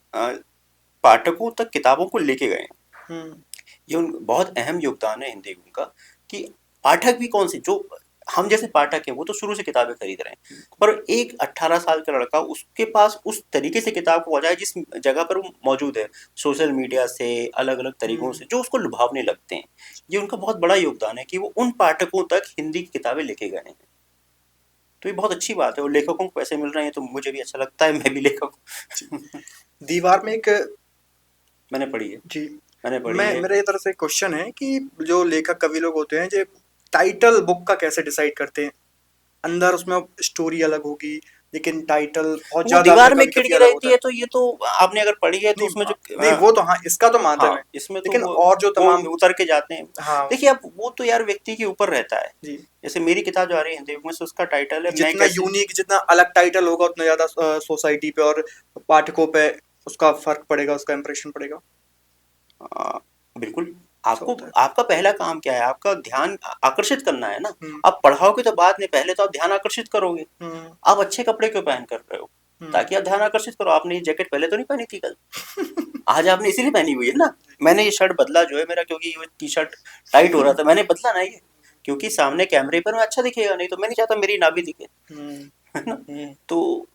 पाठकों तक किताबों को लेके गए। ये उन बहुत अहम योगदान है हिंदी उनका, कि पाठक भी कौन से, जो हम जैसे पाठक हैं वो तो शुरू से किताबें खरीद रहे हैं, पर एक 18 साल का लड़का, उसके पास उस तरीके से किताब पहुंचा है जिस जगह पर वो मौजूद है, सोशल मीडिया से, अलग अलग तरीकों से, जो उसको लुभावने लगते हैं। ये उनका बहुत बड़ा योगदान है कि वो उन पाठकों तक हिंदी की किताबें लेके गए हैं। तो ये बहुत अच्छी बात है, और लेखकों को पैसे मिल रहे हैं तो मुझे भी अच्छा लगता है, मैं भी लेखक हूँ। दीवार में एक। मैंने पढ़ी है, जी। मैंने पढ़ी मैं है। मेरे तरफ से क्वेश्चन है कि जो लेखक कवि लोग होते हैं, जो टाइटल बुक का कैसे डिसाइड करते हैं? अंदर उसमें स्टोरी अलग होगी, लेकिन टाइटल बहुत वो ज्यादा अपने दीवार में कभी कभी खिड़की अलग रहती होता है, है। तो ये तो आपने अगर पढ़ी है तो नहीं उसमें जो नहीं, वो तो हाँ, इसका तो मानते हाँ, हैं। इसमें तो लेकिन और जो वो तमाम उतर के जाते हैं। हाँ देखिए, अब वो तो यार व्यक्ति के ऊपर रहता है। जी, जैसे मेरी किताब जो आ रही है हिंदी में से, उसका टाइटल है कि मैं जितना कैसे। यूनिक, जितना अलग टाइटल होगा उतना ज्यादा सोसाइटी पे और पाठकों पे उसका फर्क पड़ेगा, उसका इम्प्रेशन पड़ेगा। आ, बिल्कुल। ऐसा आपको होता है। आपका पहला काम क्या है? आपका ध्यान आकर्षित करना है ना। हम्म आप पढ़ाओगे तो बाद में, पहले तो आप ध्यान आकर्षित करोगे। हम्म आप अच्छे कपड़े क्यों पहन कर रहे हो? हम्म ताकि आप ध्यान आकर्षित करो। आपने ये जैकेट पहले तो नहीं पहनी थी कल, आज आपने इसीलिए पहनी हुई है ना। मैंने ये शर्ट बदला जो है मेरा, क्योंकि ये टी शर्ट टाइट हो रहा था, मैंने बदला ना ये, क्योंकि सामने कैमरे पर मैं अच्छा दिखेगा, नहीं तो मैं नहीं चाहता मेरी नाभि दिखे। हम्म है ना। हम्म, तो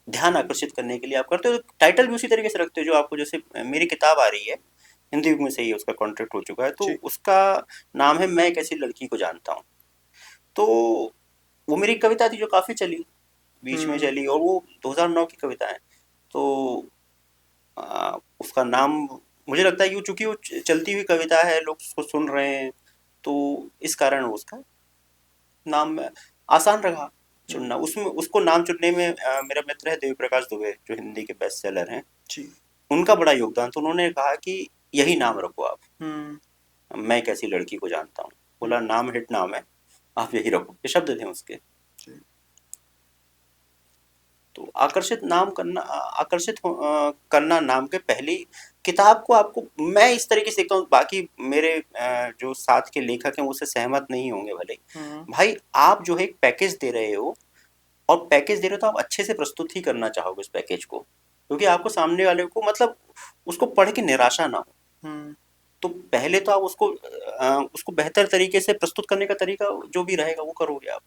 ध्यान आकर्षित करने के लिए आप करते हो, तो टाइटल भी उसी तरीके से रखते हो जो आपको, जैसे मेरी किताब आ रही है हिंदी में से ही, उसका कॉन्ट्रैक्ट हो चुका है, तो जी उसका नाम है मैं एक ऐसी लड़की को जानता हूँ। तो वो मेरी कविता थी जो काफ़ी चली, बीच में हम्म चली, और वो 2009 की कविता है। तो उसका नाम, मुझे लगता है कि चूंकि वो चलती हुई कविता है, लोग उसको सुन रहे हैं, तो इस कारण वो उसका नाम आसान रहा हम्म, चुनना। उसमें उसको नाम चुनने में मेरा मित्र है देवी प्रकाश दुबे, जो हिंदी के बेस्ट सेलर हैं। जी उनका बड़ा योगदान, तो उन्होंने कहा कि यही नाम रखो आप, हम्म मैं कैसी लड़की को जानता हूँ। हम्म, बोला नाम हिट नाम है, आप यही रखो, ये शब्द थे उसके। जी तो करना नाम के पहली किताब को आपको, मैं इस तरीके से देखता हूँ, बाकी मेरे जो साथ के लेखक हैं वो उससे सहमत नहीं होंगे भले ही। हम्म भाई, आप जो है एक पैकेज दे रहे हो, और पैकेज दे रहे हो तो आप अच्छे से प्रस्तुत ही करना चाहोगे उस पैकेज को, क्योंकि आपको सामने वाले को, मतलब उसको पढ़ के निराशा ना हो। हम्म तो पहले तो आप उसको बेहतर तरीके से प्रस्तुत करने का तरीका जो भी रहेगा वो करोगे आप।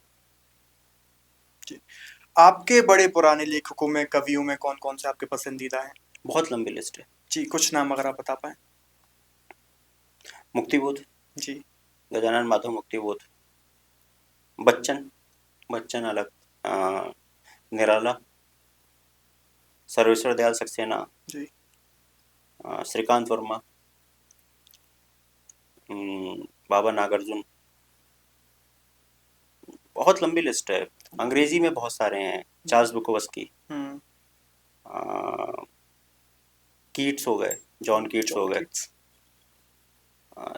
जी। आपके बड़े पुराने लेखकों में, कवियों में कौन कौन से आपके पसंदीदा हैं? बहुत लंबी लिस्ट है। जी, कुछ नाम अगर आप बता पाएं। मुक्तिबोध, जी गजानन माधव मुक्तिबोध, बच्चन, बच्चन अलग, अ, निराला, सर्वेश्वर दयाल सक्सेना, जी श्रीकांत वर्मा, बाबा नागार्जुन। बहुत लंबी लिस्ट है। अंग्रेजी में बहुत सारे हैं, चार्ल्स बुकोवस्की, हम्म कीट्स हो गए, जॉन कीट्स जॉन हो गए, कीट्स।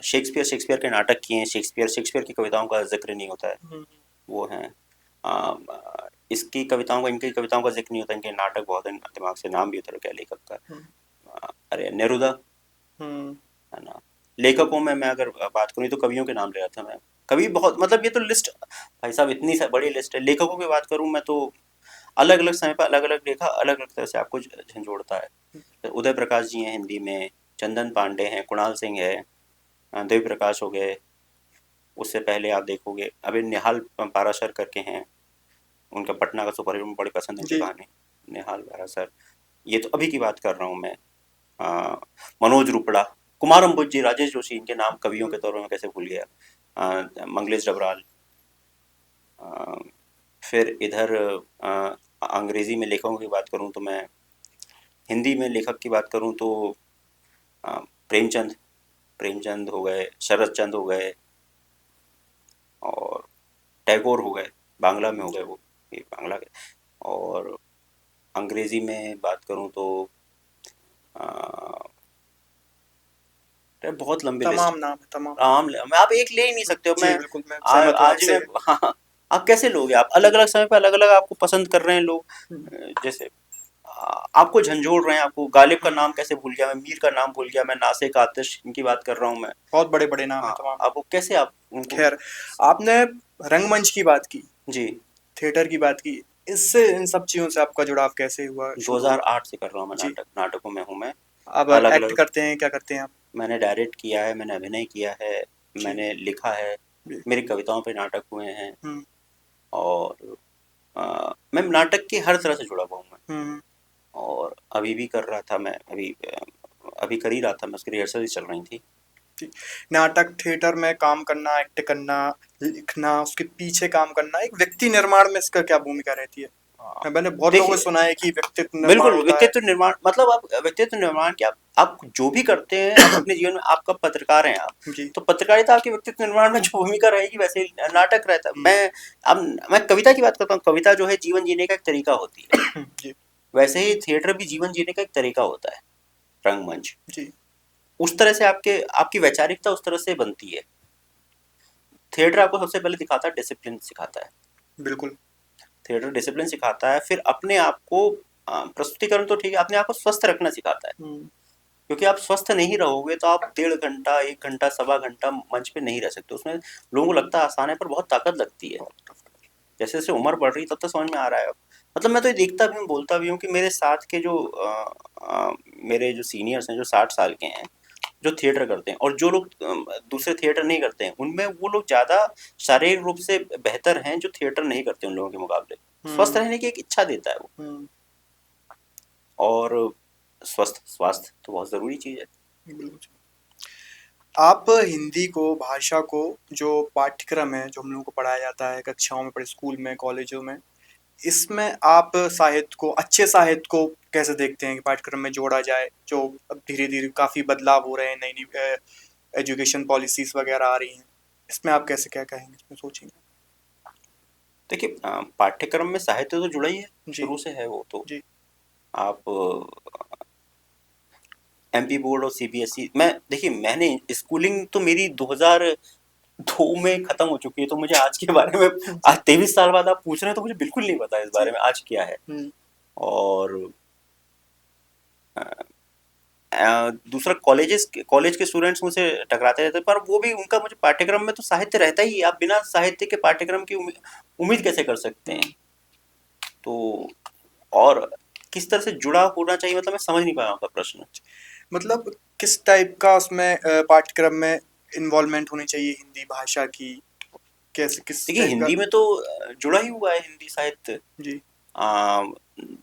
शेक्सपियर, शेक्सपियर के नाटक किए हैं, शेक्सपियर, शेक्सपियर की कविताओं का जिक्र नहीं होता है, हम्म वो हैं। इसकी कविताओं का, इनकी कविताओं का जिक्र नहीं होता, इनके नाटक बहुत हैं, दिमाग से नाम भी उतर गया लेखक का। हम्म अरे नेरुदा, हम्म है ना। लेखकों में मैं अगर बात करूँ तो कवियों के नाम ले रहा था मैं। कवि बहुत, मतलब ये तो लिस्ट, भाई साहब इतनी बड़ी लिस्ट है। लेखकों की बात करूँ मैं तो अलग अलग समय पर अलग अलग लेखा अलग अलग तरह से आपको झंझोड़ता है। उदय प्रकाश जी हैं हिंदी में, चंदन पांडे हैं, कुणाल सिंह है, देव प्रकाश हो गए। उससे पहले आप देखोगे अभी निहाल पाराशर करके हैं, उनका पटना का सुपर हिट बड़ी पसंद है उनकी जी कहानी। निहाल पाराशर, ये तो अभी की बात कर रहा हूँ मैं। आ, मनोज रुपड़ा, कुमार अंबुज, राजेश जोशी, इनके नाम कवियों के हम्म, तौर पर मैं कैसे भूल गया। मंगलेश डबराल। आ, फिर इधर अंग्रेजी में लेखकों की बात करूँ तो मैं, हिंदी में लेखक की बात करूँ तो प्रेमचंद, प्रेमचंद हो गए, शरद चंद हो गए, और टैगोर हो गए, बांग्ला में हो गए वो, ये बांग्ला के। और अंग्रेजी में बात करूँ तो बहुत लंबी लिस्ट तमाम है। नाम है, तमाम। मैं आप एक ले ही नहीं सकते हो। जी बिल्कुल, मैं सहमत हूँ आज आपसे। मैं हाँ, आप कैसे लोगे? आप अलग जी अलग समय पे अलग अलग आपको पसंद कर रहे हैं लोग। हम्म जैसे आपको झंझोड़ रहे हैं, आपको गालिब का हम्म, नाम कैसे भूल गया मैं, मीर का नाम भूल गया मैं, नासिक, आतिश, इनकी बात कर रहा हूँ मैं। बहुत बड़े बड़े नाम है हाँ, तमाम। आप वो कैसे आप उनको। खैर, आपने रंगमंच की बात की, जी, थिएटर की बात की, इससे इन सब चीजों से आपका जुड़ाव कैसे हुआ, शुरू हुआ? 2008 से कर रहा हूँ मैं जी, नाटकों में हूँ मैं। आप अलग एक्ट अलग, करते हैं, क्या करते हैं आप? मैंने डायरेक्ट किया है, मैंने अभिनय किया है, जी मैंने लिखा है, जी मेरी कविताओं पे नाटक हुए हैं। हम्म और मैं नाटक की हर तरह से जुड़ा हुआ हूँ मैं। हम्म और अभी भी कर रहा था मैं, अभी कर ही रहा था मैं, उसकी रिहर्सल चल रही थी। जी। नाटक थिएटर में काम करना, एक्ट करना, लिखना, उसके पीछे काम करना, एक व्यक्ति निर्माण में इसका क्या भूमिका रहती है? हाँ, मैंने बहुत लोगों को देखिए, सुना है कि व्यक्तित्व निर्माण बिल्कुल होता है। व्यक्तित्व निर्माण, मतलब आप व्यक्तित्व निर्माण क्या, आप जो भी करते हैं आप अपने जीवन में, आपका पत्रकार हैं आप, जी तो पत्रकारिता आपके व्यक्तित्व निर्माण में जो भूमिका रहेगी वैसे ही नाटक रहता है। हम्म, मैं कविता की बात करता हूँ, कविता जो है जीवन जीने का एक तरीका होती है, जी वैसे ही थिएटर भी जीवन जीने का एक तरीका होता है, रंगमंच। जी उस तरह से आपकी वैचारिकता उस तरह से बनती है। थिएटर आपको सबसे पहले दिखाता है, डिसिप्लिन सिखाता है। बिल्कुल थिएटर डिसिप्लिन सिखाता है, फिर अपने आप को प्रस्तुतिकरण तो ठीक है, अपने आप को स्वस्थ रखना सिखाता है। हम्म, क्योंकि आप स्वस्थ नहीं रहोगे तो आप 1.5 घंटा, 1 घंटा, सवा घंटा मंच पे नहीं रह सकते। उसमें लोगों को लगता है आसान है, पर बहुत ताकत लगती है। जैसे जैसे उम्र बढ़ रही है तब तक समझ में आ रहा है। मतलब मैं तो ये देखता भी हूँ, बोलता भी हूँ कि मेरे साथ के जो मेरे जो सीनियर्स हैं, जो 60 साल के हैं, जो थिएटर करते हैं, और जो लोग दूसरे थिएटर नहीं करते हैं, उनमें वो लोग ज़्यादा शारीरिक रूप से बेहतर हैं जो थिएटर नहीं करते उन लोगों के मुकाबले। स्वस्थ हम्म, रहने की एक इच्छा देता है वो। हम्म, और स्वस्थ स्वास्थ्य तो बहुत ज़रूरी चीज़ है। बिल्कुल। आप हिंदी को, भाषा को, जो पाठ्यक्रम है जो हम लोगों को पढ़ाया जाता है कक्षाओं में, पढ़े स्कूल में, कॉलेजों में, इसमें आप साहित्य को, अच्छे साहित्य को कैसे देखते हैं कि पाठ्यक्रम में जोड़ा जाए, जो अब धीरे धीरे काफी बदलाव हो रहे हैं, नई नई एजुकेशन पॉलिसीज वगैरह आ रही हैं, इसमें आप कैसे क्या कहेंगे, इसमें सोचेंगे? देखिए, पाठ्यक्रम में साहित्य तो जुड़ा ही है, जी शुरू से है वो तो। जी आप एमपी बोर्ड और सीबीएसई, मैं देखिए, मैंने स्कूलिंग तो मेरी 2002 में खत्म हो चुकी है, तो मुझे आज के बारे में, जी आज 23 साल बाद आप पूछ रहे हैं तो मुझे बिल्कुल नहीं पता इस जी बारे में आज क्या है। हम्म, और दूसरा, कॉलेज के स्टूडेंट्स मुझसे टकराते रहते हैं, पर वो भी उनका, मुझे पाठ्यक्रम में तो साहित्य रहता ही है। आप बिना साहित्य के पाठ्यक्रम की उम्मीद कैसे कर सकते हम्म। हैं? तो और किस तरह से जुड़ा होना चाहिए, मतलब मैं समझ नहीं पाया आपका प्रश्न। मतलब किस टाइप का उसमें पाठ्यक्रम में इन्वॉल्वमेंट होनी चाहिए हिंदी भाषा की, कैसे, किस देखिए, टाइप का? हिंदी में तो जुड़ा ही हुआ है हिंदी साहित्य। जी आ,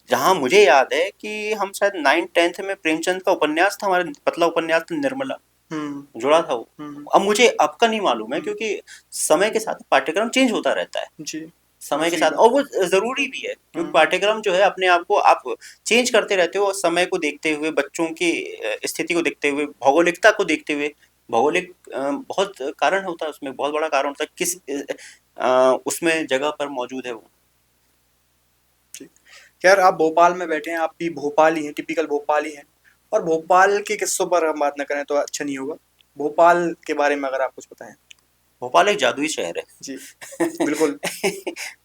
जहाँ मुझे याद है कि हम शायद 9th 10th में, प्रेमचंद का उपन्यास था, हमारा पतला उपन्यास था, निर्मला, हम्म जुड़ा था वो। हम्म अब मुझे अब का नहीं मालूम है, हम्म, क्योंकि समय के साथ पाठ्यक्रम चेंज होता रहता है, जी हाँ समय के सही साथ, बात। और वो जरूरी भी है, क्योंकि हम्म पाठ्यक्रम जो है अपने आप को आप चेंज करते रहते हो, और समय को देखते हुए, बच्चों की स्थिति को देखते हुए, भौगोलिकता को देखते हुए। भौगोलिक बहुत कारण होता है उसमें, बहुत बड़ा कारण होता है किस उसमें जगह पर मौजूद है वो। जी। यार आप भोपाल में बैठे हैं, आप भी भोपाली हैं, टिपिकल भोपाली हैं, और भोपाल के किस्सों पर हम बात न करें तो अच्छा नहीं होगा। भोपाल के बारे में अगर आप कुछ बताएं। भोपाल एक जादुई शहर जी है। बिल्कुल।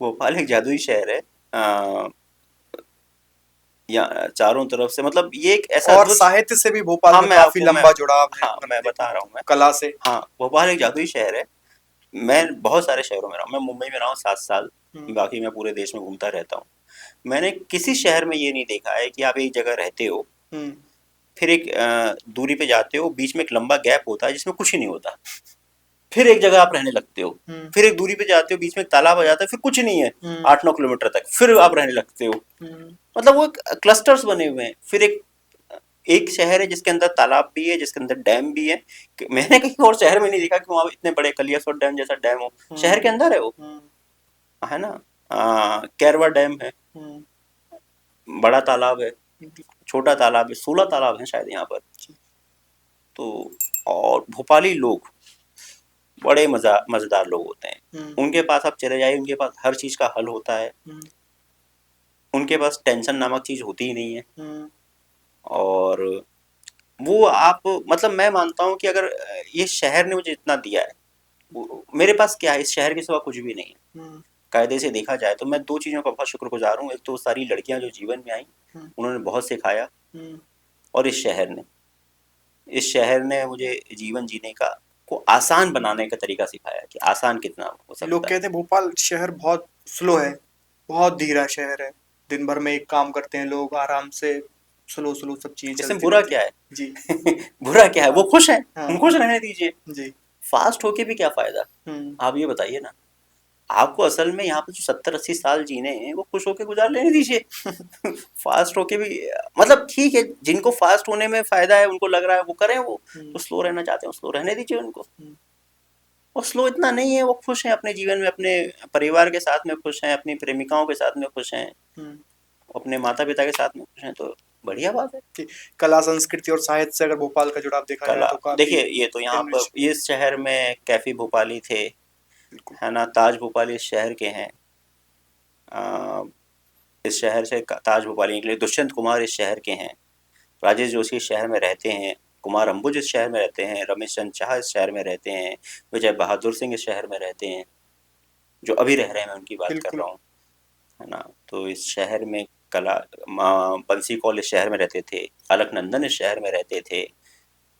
भोपाल एक जादुई शहर है। अ, या चारों तरफ से, मतलब ये एक ऐसा और अद्भुत। साहित्य से भी भोपाल हाँ, का मैं काफी आपको मैं लंबा जुड़ाव है, हाँ, अगर मैं मैं देखूं बता रहा तो हूँ मैं। कला से। हाँ, भोपाल एक जादुई शहर है। मैं बहुत सारे शहरों में रहा हूँ, मैं मुंबई में रहा हूँ 7 साल। हम्म बाकी मैं पूरे देश में घूमता रहता हूँ। मैंने किसी शहर में ये नहीं देखा है कि आप एक जगह रहते हो, हम्म फिर एक दूरी पे जाते हो, बीच में एक लंबा गैप होता है जिसमें कुछ ही नहीं होता, फिर एक जगह आप रहने लगते हो, हम्म फिर एक दूरी पे जाते हो, बीच में एक तालाब आ जाता है, फिर कुछ नहीं है, हम्म 8-9 किलोमीटर तक फिर आप रहने लगते हो। हम्म मतलब वो क्लस्टर्स बने हुए हैं। फिर एक एक शहर है जिसके अंदर तालाब भी है, जिसके अंदर डैम भी है। मैंने कहीं और शहर में नहीं देखा कि वहाँ इतने बड़े कलियासोत डैम जैसा डैम हो। शहर के हम्म अंदर है वो, हम्म है ना। कैरवा डैम है, हम्म, बड़ा तालाब है, बिल्कुल। छोटा तालाब है, 16 तालाब है शायद यहाँ पर। जी तो और भोपाली लोग बड़े मजेदार लोग होते हैं। हम्म उनके पास आप चले जाइए, उनके पास हर चीज का हल होता है। हम्म उनके पास टेंशन नामक चीज होती ही नहीं है। हम्म और वो आप, मतलब मैं मानता हूँ कि अगर ये शहर ने मुझे इतना दिया है, मेरे पास क्या है, इस शहर के सिवा कुछ भी नहीं है। हम्म कायदे से देखा जाए तो मैं दो चीज़ों का बहुत शुक्रगुजार हूँ। एक तो वो सारी लड़कियां जो जीवन में आई, हम्म उन्होंने बहुत सिखाया। हम्म। और इस शहर ने मुझे जीवन जीने का को आसान बनाने का तरीका सिखाया, कि आसान कितना हो लोग सकता है। कहते हैं भोपाल शहर बहुत स्लो है, बहुत धीरा शहर है, दिन भर में एक काम करते हैं लोग आराम से, स्लो स्लो सब चीजें इसमें चलती बुरा रहती क्या है? हैं। जी बुरा क्या है? वो हाँ खुश है, हाँ उनको खुश रहने दीजिए। जी फास्ट होके भी क्या फायदा? हम्म आप ये बताइए ना। आपको असल में यहाँ पे जो 70-80 साल जीने हैं, वो खुश होके गुजार लेने दीजिए। फास्ट होके भी, मतलब ठीक है, जिनको फास्ट होने में फायदा है, उनको लग रहा है वो करें, वो हम्म जो स्लो रहना चाहते हैं वो स्लो रहने दीजिए उनको। हम्म वो स्लो इतना नहीं है, वो खुश हैं अपने जीवन में, अपने परिवार के साथ में खुश हैं, अपनी प्रेमिकाओं के साथ में खुश हैं, हम्म। अपने माता पिता के साथ में खुश हैं, तो बढ़िया बात है। कि कला संस्कृति और साहित्य से अगर भोपाल का जुड़ाव देखा जाए कला, तो काफी देखिए ये तो यहाँ पर enrich। इस शहर में कैफी भोपाली थे, बिल्कुल। है ना, ताज भोपाली इस शहर के हैं। अ, इस शहर से ताज भोपाली निकले, दुष्यंत कुमार इस शहर के हैं, राजेश जोशी इस शहर में रहते हैं, कुमार अंबुज इस शहर में रहते हैं, रमेश चंद्र शाह इस शहर में रहते हैं, विजय बहादुर सिंह इस शहर में रहते हैं, जो अभी रह रहे हैं, मैं उनकी बात कर बिल्कुल। रहा हूँ, है ना। तो इस शहर में कला, बंसी कौल इस शहर में रहते थे, अलकनंदन इस शहर में रहते थे,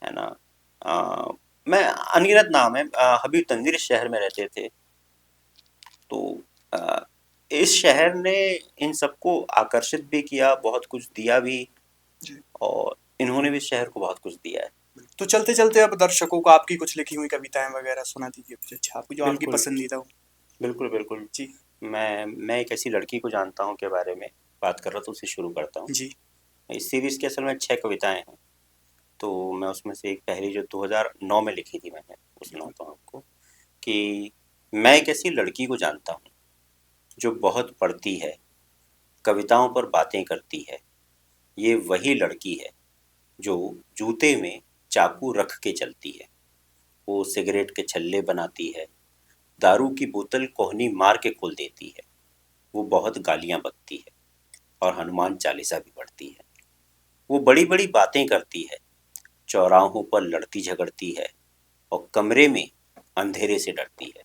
है ना। अ, मैं अनगिनत नाम है, हबीब तनवीर इस शहर में रहते थे। तो अ, इस शहर ने इन सबको आकर्षित भी किया, बहुत कुछ दिया भी, जी। और इन्होंने भी इस शहर को बहुत कुछ दिया है। तो चलते चलते अब दर्शकों को आपकी कुछ लिखी हुई कविताएं वगैरह सुना दीजिए कुछ अच्छा, आपकी जो आपकी बिल्कुल, पसंदीदा हो। बिल्कुल, बिल्कुल। जी। मैं एक ऐसी लड़की को जानता हूँ के बारे में बात कर रहा था, उससे शुरू करता हूँ। जी। इस सीरीज़ की असल में 6 कविताएँ हैं, तो मैं उसमें से एक पहली जो 2009 में लिखी थी मैंने, वो बिल्कुल। सुनाता हूँ आपको कि मैं एक ऐसी लड़की को जानता हूँ, जो बहुत पढ़ती है, कविताओं पर बातें करती है। ये वही लड़की है, जो जूते में चाकू रख के चलती है। वो सिगरेट के छल्ले बनाती है, दारू की बोतल कोहनी मार के खोल देती है। वो बहुत गालियाँ बकती है और हनुमान चालीसा भी पढ़ती है। वो बड़ी-बड़ी बातें करती है, चौराहों पर लड़ती झगड़ती है और कमरे में अंधेरे से डरती है।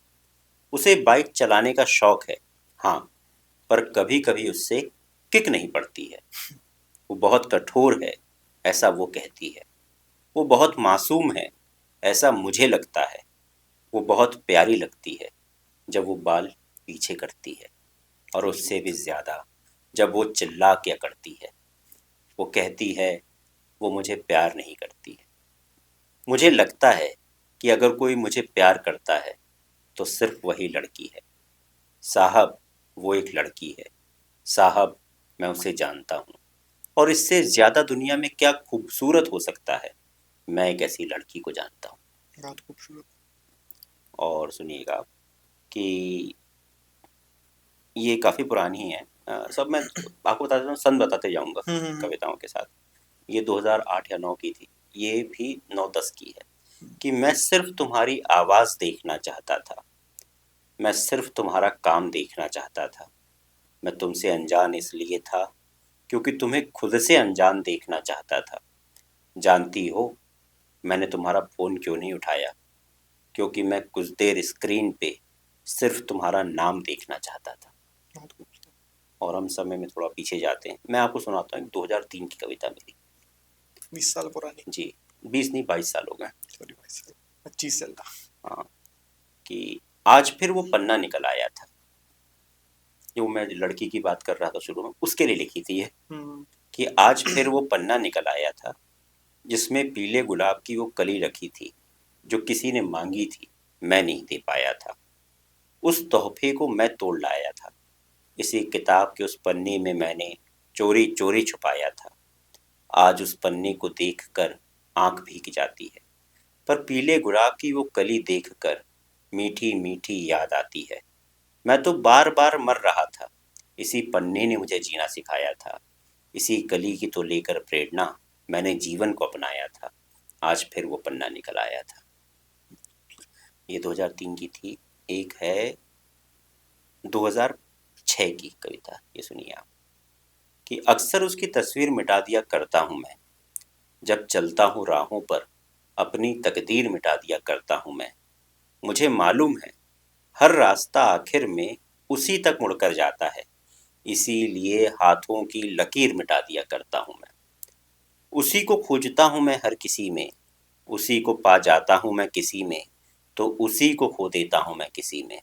उसे बाइक चलाने का शौक है, हाँ, पर कभी-कभी उससे किक नहीं पड़ती है। वो बहुत कठोर है, ऐसा वो कहती है। वो बहुत मासूम है, ऐसा मुझे लगता है। वो बहुत प्यारी लगती है, जब वो बाल पीछे करती है, और उससे भी ज़्यादा जब वो चिल्ला के करती है। वो कहती है, वो मुझे प्यार नहीं करती है। मुझे लगता है कि अगर कोई मुझे प्यार करता है, तो सिर्फ वही लड़की है। साहब, वो एक लड़की है। साहब, मैं उसे जानता हूँ, और इससे ज़्यादा दुनिया में क्या खूबसूरत हो सकता है। मैं एक ऐसी लड़की को जानता हूँ। बहुत खूबसूरत। और सुनिएगा कि ये काफ़ी पुरानी है, सब मैं आपको बताता हूँ, सन बताते जाऊँगा हम्म। कविताओं के साथ। ये 2008 या 9 की थी, ये भी 9-10 की है। कि मैं सिर्फ तुम्हारी आवाज़ देखना चाहता था, मैं सिर्फ तुम्हारा काम देखना चाहता था। मैं तुमसे अनजान इसलिए था, क्योंकि तुम्हें खुद से अनजान देखना चाहता था। जानती हो, मैंने तुम्हारा फ़ोन क्यों नहीं उठाया? क्योंकि मैं कुछ देर स्क्रीन पे सिर्फ तुम्हारा नाम देखना चाहता था। बहुत खूबसूरत। और हम समय में थोड़ा पीछे जाते हैं, मैं आपको सुनाता हूँ, 2003 की कविता मेरी। 20 साल पुरानी। जी, 20 नहीं, 22 साल हो गए। सॉरी 22 साल, 25 चल रहा। हाँ, कि आज फिर वो पन्ना निकल आया था, जो मैं लड़की की बात कर रहा था शुरू में, उसके लिए लिखी थी ये। हम्म। कि आज फिर वो पन्ना निकल आया था, जिसमें पीले गुलाब की वो कली रखी थी, जो किसी ने मांगी थी, मैं नहीं दे पाया था। उस तोहफे को मैं तोड़ लाया था, इसी किताब के उस पन्ने में मैंने चोरी चोरी छुपाया था। आज उस पन्ने को देखकर आंख भीग जाती है, पर पीले गुलाब की वो कली देखकर मीठी मीठी याद आती है। मैं तो बार बार मर रहा था, इसी पन्ने ने मुझे जीना सिखाया था। इसी कली की तो लेकर प्रेरणा मैंने जीवन को अपनाया था। आज फिर वो पन्ना निकल आया था। ये 2003 की थी। एक है 2006 की कविता, ये सुनिए आप। कि अक्सर उसकी तस्वीर मिटा दिया करता हूँ मैं, जब चलता हूँ राहों पर अपनी तकदीर मिटा दिया करता हूँ मैं। मुझे मालूम है हर रास्ता आखिर में उसी तक मुड़कर जाता है, इसीलिए हाथों की लकीर मिटा दिया करता हूँ मैं। उसी को खोजता हूँ मैं हर किसी में, उसी को पा जाता हूँ मैं किसी में, तो उसी को खो देता हूँ मैं किसी में।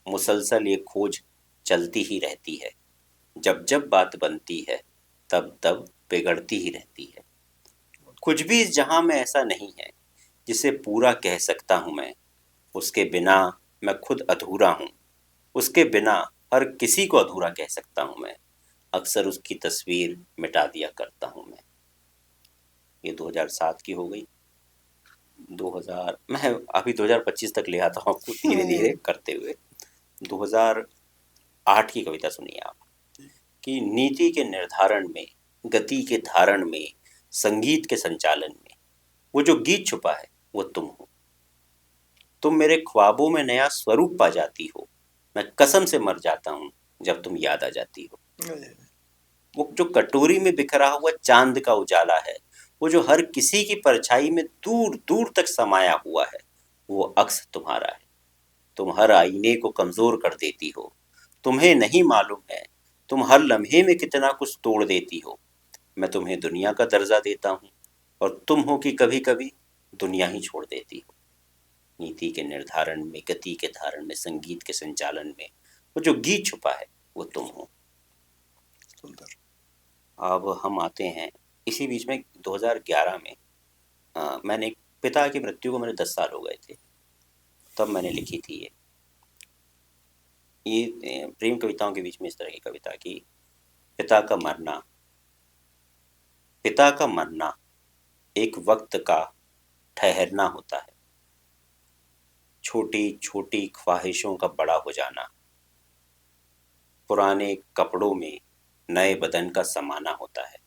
मुसलसल ये खोज चलती ही रहती है, जब जब बात बनती है तब तब बिगड़ती ही रहती है। कुछ भी इस जहां में ऐसा नहीं है जिसे पूरा कह सकता हूँ मैं। उसके बिना मैं खुद अधूरा हूँ, उसके बिना हर किसी को अधूरा कह सकता हूँ मैं। अक्सर उसकी तस्वीर मिटा दिया करता हूँ मैं। ये 2007 की हो गई। 2000, मैं अभी 2025 तक ले आता हूँ आपको धीरे धीरे करते हुए। 2008 की कविता सुनिए आप। कि नीति के निर्धारण में गति के धारण में, संगीत के संचालन में, वो जो गीत छुपा है वो तुम हो। तुम मेरे ख्वाबों में नया स्वरूप पा जाती हो। मैं कसम से मर जाता हूँ जब तुम याद आ जाती हो। वो जो कटोरी में बिखरा हुआ चांद का उजाला है, वो जो हर किसी की परछाई में दूर दूर तक समाया हुआ है, वो अक्स तुम्हारा है। तुम हर आईने को कमजोर कर देती हो। तुम्हें नहीं मालूम है तुम हर लम्हे में कितना कुछ तोड़ देती हो। मैं तुम्हें दुनिया का दर्जा देता हूँ और तुम हो कि कभी कभी दुनिया ही छोड़ देती हो। नीति के निर्धारण में, गति के धारण में, संगीत के संचालन में, वो जो गीत छुपा है वो तुम हो। सुंदर। अब हम आते हैं इसी बीच में 2011 में मैंने एक पिता की मृत्यु को, मेरे 10 साल हो गए थे, तब मैंने लिखी थी ये प्रेम कविताओं के बीच में इस तरह की कविता की। पिता का मरना, पिता का मरना एक वक्त का ठहरना होता है। छोटी छोटी ख्वाहिशों का बड़ा हो जाना, पुराने कपड़ों में नए बदन का समाना होता है।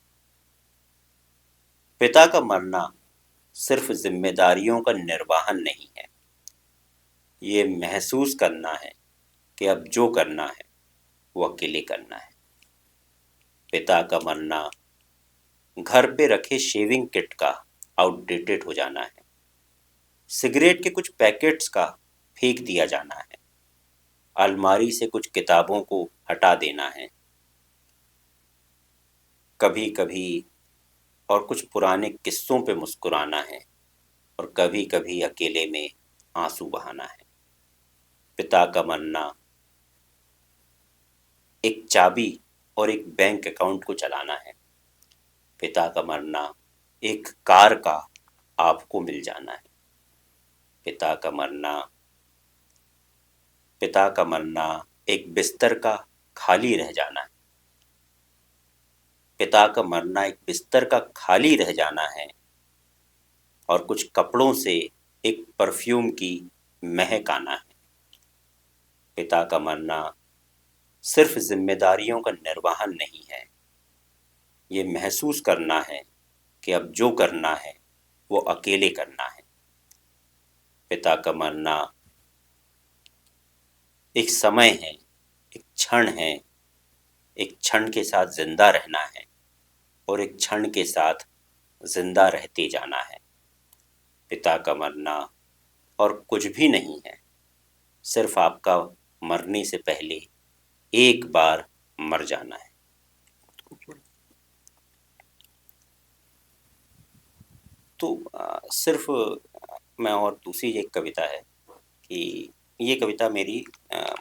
पिता का मरना सिर्फ जिम्मेदारियों का निर्वहन नहीं है, ये महसूस करना है कि अब जो करना है वो अकेले करना है। पिता का मरना घर पे रखे शेविंग किट का आउटडेटेड हो जाना है। सिगरेट के कुछ पैकेट्स का फेंक दिया जाना है। अलमारी से कुछ किताबों को हटा देना है कभी कभी, और कुछ पुराने किस्सों पे मुस्कुराना है, और कभी कभी अकेले में आंसू बहाना है। पिता का मरना एक चाबी और एक बैंक अकाउंट को चलाना है। पिता का मरना एक कार का आपको मिल जाना है। पिता का मरना, पिता का मरना एक बिस्तर का खाली रह जाना है। पिता का मरना एक बिस्तर का खाली रह जाना है, और कुछ कपड़ों से एक परफ्यूम की महक आना है। पिता का मरना सिर्फ जिम्मेदारियों का निर्वहन नहीं है, ये महसूस करना है कि अब जो करना है वो अकेले करना है। पिता का मरना एक समय है, एक क्षण है, एक क्षण के साथ जिंदा रहना है, और एक क्षण के साथ जिंदा रहते जाना है। पिता का मरना और कुछ भी नहीं है, सिर्फ आपका मरने से पहले एक बार मर जाना है। तो सिर्फ मैं, और दूसरी एक कविता है कि ये कविता मेरी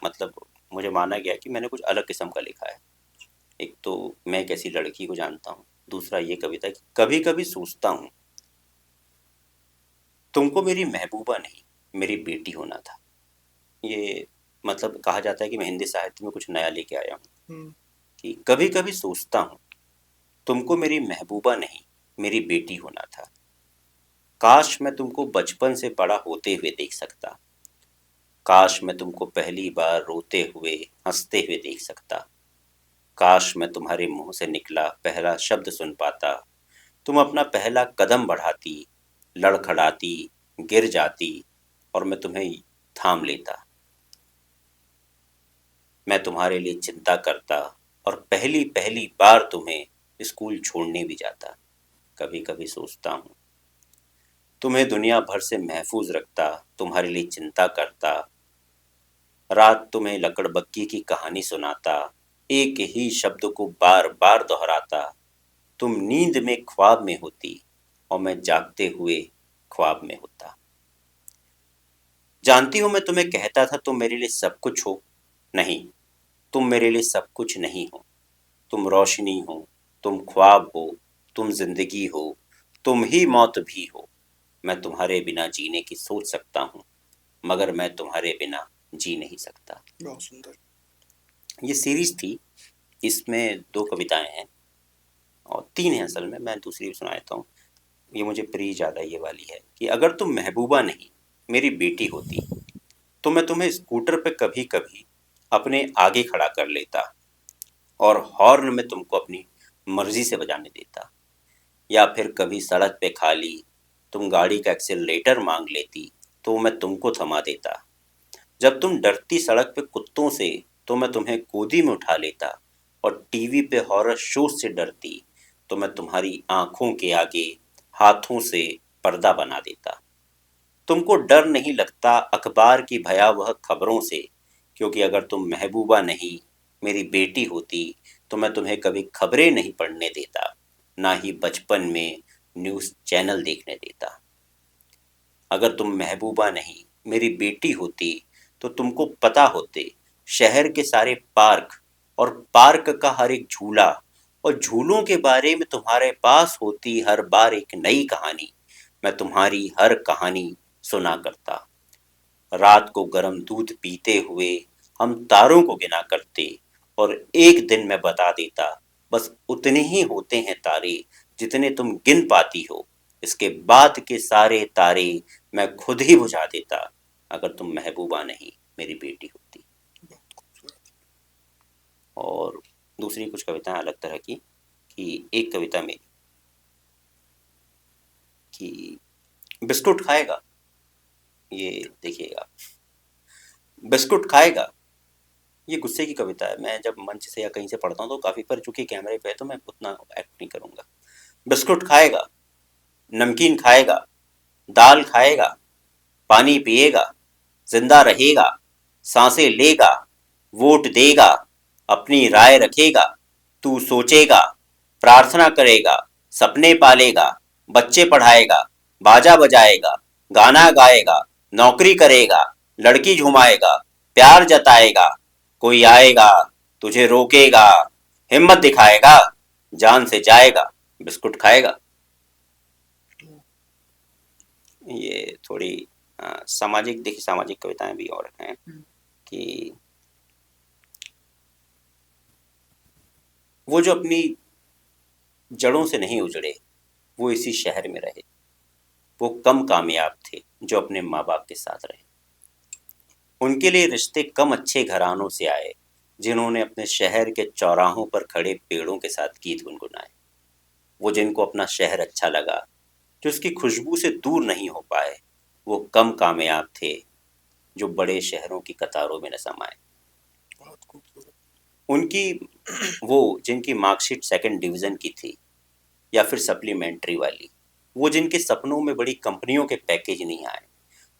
मतलब मुझे माना गया कि मैंने कुछ अलग किस्म का लिखा है। एक तो मैं एक ऐसी लड़की को जानता हूँ, दूसरा ये कविता कि कभी कभी सोचता हूँ तुमको मेरी महबूबा नहीं मेरी बेटी होना था। ये मतलब कहा जाता है कि मैं हिंदी साहित्य में कुछ नया लेके आया हूँ कि कभी कभी सोचता हूँ तुमको मेरी महबूबा नहीं मेरी बेटी होना था। काश मैं तुमको बचपन से बड़ा होते हुए देख सकता। काश मैं तुमको पहली बार रोते हुए हंसते हुए देख सकता। काश मैं तुम्हारे मुंह से निकला पहला शब्द सुन पाता। तुम अपना पहला कदम बढ़ाती, लड़खड़ाती, गिर जाती, और मैं तुम्हें थाम लेता। मैं तुम्हारे लिए चिंता करता, और पहली पहली बार तुम्हें स्कूल छोड़ने भी जाता। कभी कभी सोचता हूँ तुम्हें दुनिया भर से महफूज रखता, तुम्हारे लिए चिंता करता। रात तुम्हें लकड़बग्गी की कहानी सुनाता, एक ही शब्द को बार बार दोहराता। तुम नींद में ख्वाब में होती, और मैं जागते हुए ख्वाब में होता। जानती हो मैं तुम्हें कहता था तुम मेरे लिए सब कुछ हो। नहीं, तुम मेरे लिए सब कुछ नहीं हो। तुम रोशनी हो, तुम ख्वाब हो, तुम जिंदगी हो, तुम ही मौत भी हो। मैं तुम्हारे बिना जीने की सोच सकता हूँ, मगर मैं तुम्हारे बिना जी नहीं सकता। बहुत सुंदर। ये सीरीज थी, इसमें 2 कविताएं हैं और 3 हैं असल में, मैं दूसरी भी सुना देता हूँ। ये मुझे प्रिय ज़्यादा ये वाली है कि अगर तुम महबूबा नहीं मेरी बेटी होती तो मैं तुम्हें स्कूटर पे कभी कभी अपने आगे खड़ा कर लेता, और हॉर्न में तुमको अपनी मर्जी से बजाने देता। या फिर कभी सड़क पे खाली तुम गाड़ी का एक्सीलरेटर मांग लेती तो मैं तुमको थमा देता। जब तुम डरती सड़क पे कुत्तों से तो मैं तुम्हें गोदी में उठा लेता। और टीवी पे हॉरर शो से डरती तो मैं तुम्हारी आंखों के आगे हाथों से पर्दा बना देता। तुमको डर नहीं लगता अखबार की भयावह खबरों से, क्योंकि अगर तुम महबूबा नहीं मेरी बेटी होती तो मैं तुम्हें कभी खबरें नहीं पढ़ने देता, ना ही बचपन में न्यूज़ चैनल देखने देता। अगर तुम महबूबा नहीं मेरी बेटी होती तो तुमको पता होते शहर के सारे पार्क और पार्क का हर एक झूला, और झूलों के बारे में तुम्हारे पास होती हर बार एक नई कहानी। मैं तुम्हारी हर कहानी सुना करता। रात को गर्म दूध पीते हुए हम तारों को गिना करते, और एक दिन मैं बता देता बस उतने ही होते हैं तारे जितने तुम गिन पाती हो। इसके बाद के सारे तारे मैं खुद ही बुझा देता अगर तुम महबूबा नहीं मेरी बेटी होती। और दूसरी कुछ कविताएं अलग तरह की, कि एक कविता मेरी कि बिस्कुट खाएगा, ये देखिएगा, बिस्कुट खाएगा। ये गुस्से की कविता है। मैं जब मंच से या कहीं से पढ़ता हूँ तो काफ़ी, पर चूंकि कैमरे पे है तो मैं उतना एक्ट नहीं करूँगा। बिस्कुट खाएगा, नमकीन खाएगा, दाल खाएगा, पानी पिएगा, जिंदा रहेगा, सांसें लेगा, वोट देगा, अपनी राय रखेगा, तू सोचेगा, प्रार्थना करेगा, सपने पालेगा, बच्चे पढ़ाएगा, बाजा बजाएगा, गाना गाएगा, नौकरी करेगा, लड़की झुमाएगा, प्यार जताएगा, कोई आएगा तुझे रोकेगा, हिम्मत दिखाएगा, जान से जाएगा, बिस्कुट खाएगा। ये थोड़ी सामाजिक, देखिए सामाजिक कविताएं भी और हैं कि वो जो अपनी जड़ों से नहीं उजड़े वो इसी शहर में रहे। वो कम कामयाब थे जो अपने माँ बाप के साथ रहे। उनके लिए रिश्ते कम अच्छे घरानों से आए जिन्होंने अपने शहर के चौराहों पर खड़े पेड़ों के साथ गीत गुनगुनाए। वो जिनको अपना शहर अच्छा लगा, जो उसकी खुशबू से दूर नहीं हो पाए, वो कम कामयाब थे जो बड़े शहरों की कतारों में न समाए। बहुत खूबसूरत। उनकी वो जिनकी मार्कशीट सेकंड डिवीज़न की थी या फिर सप्लीमेंट्री वाली, वो जिनके सपनों में बड़ी कंपनियों के पैकेज नहीं आए,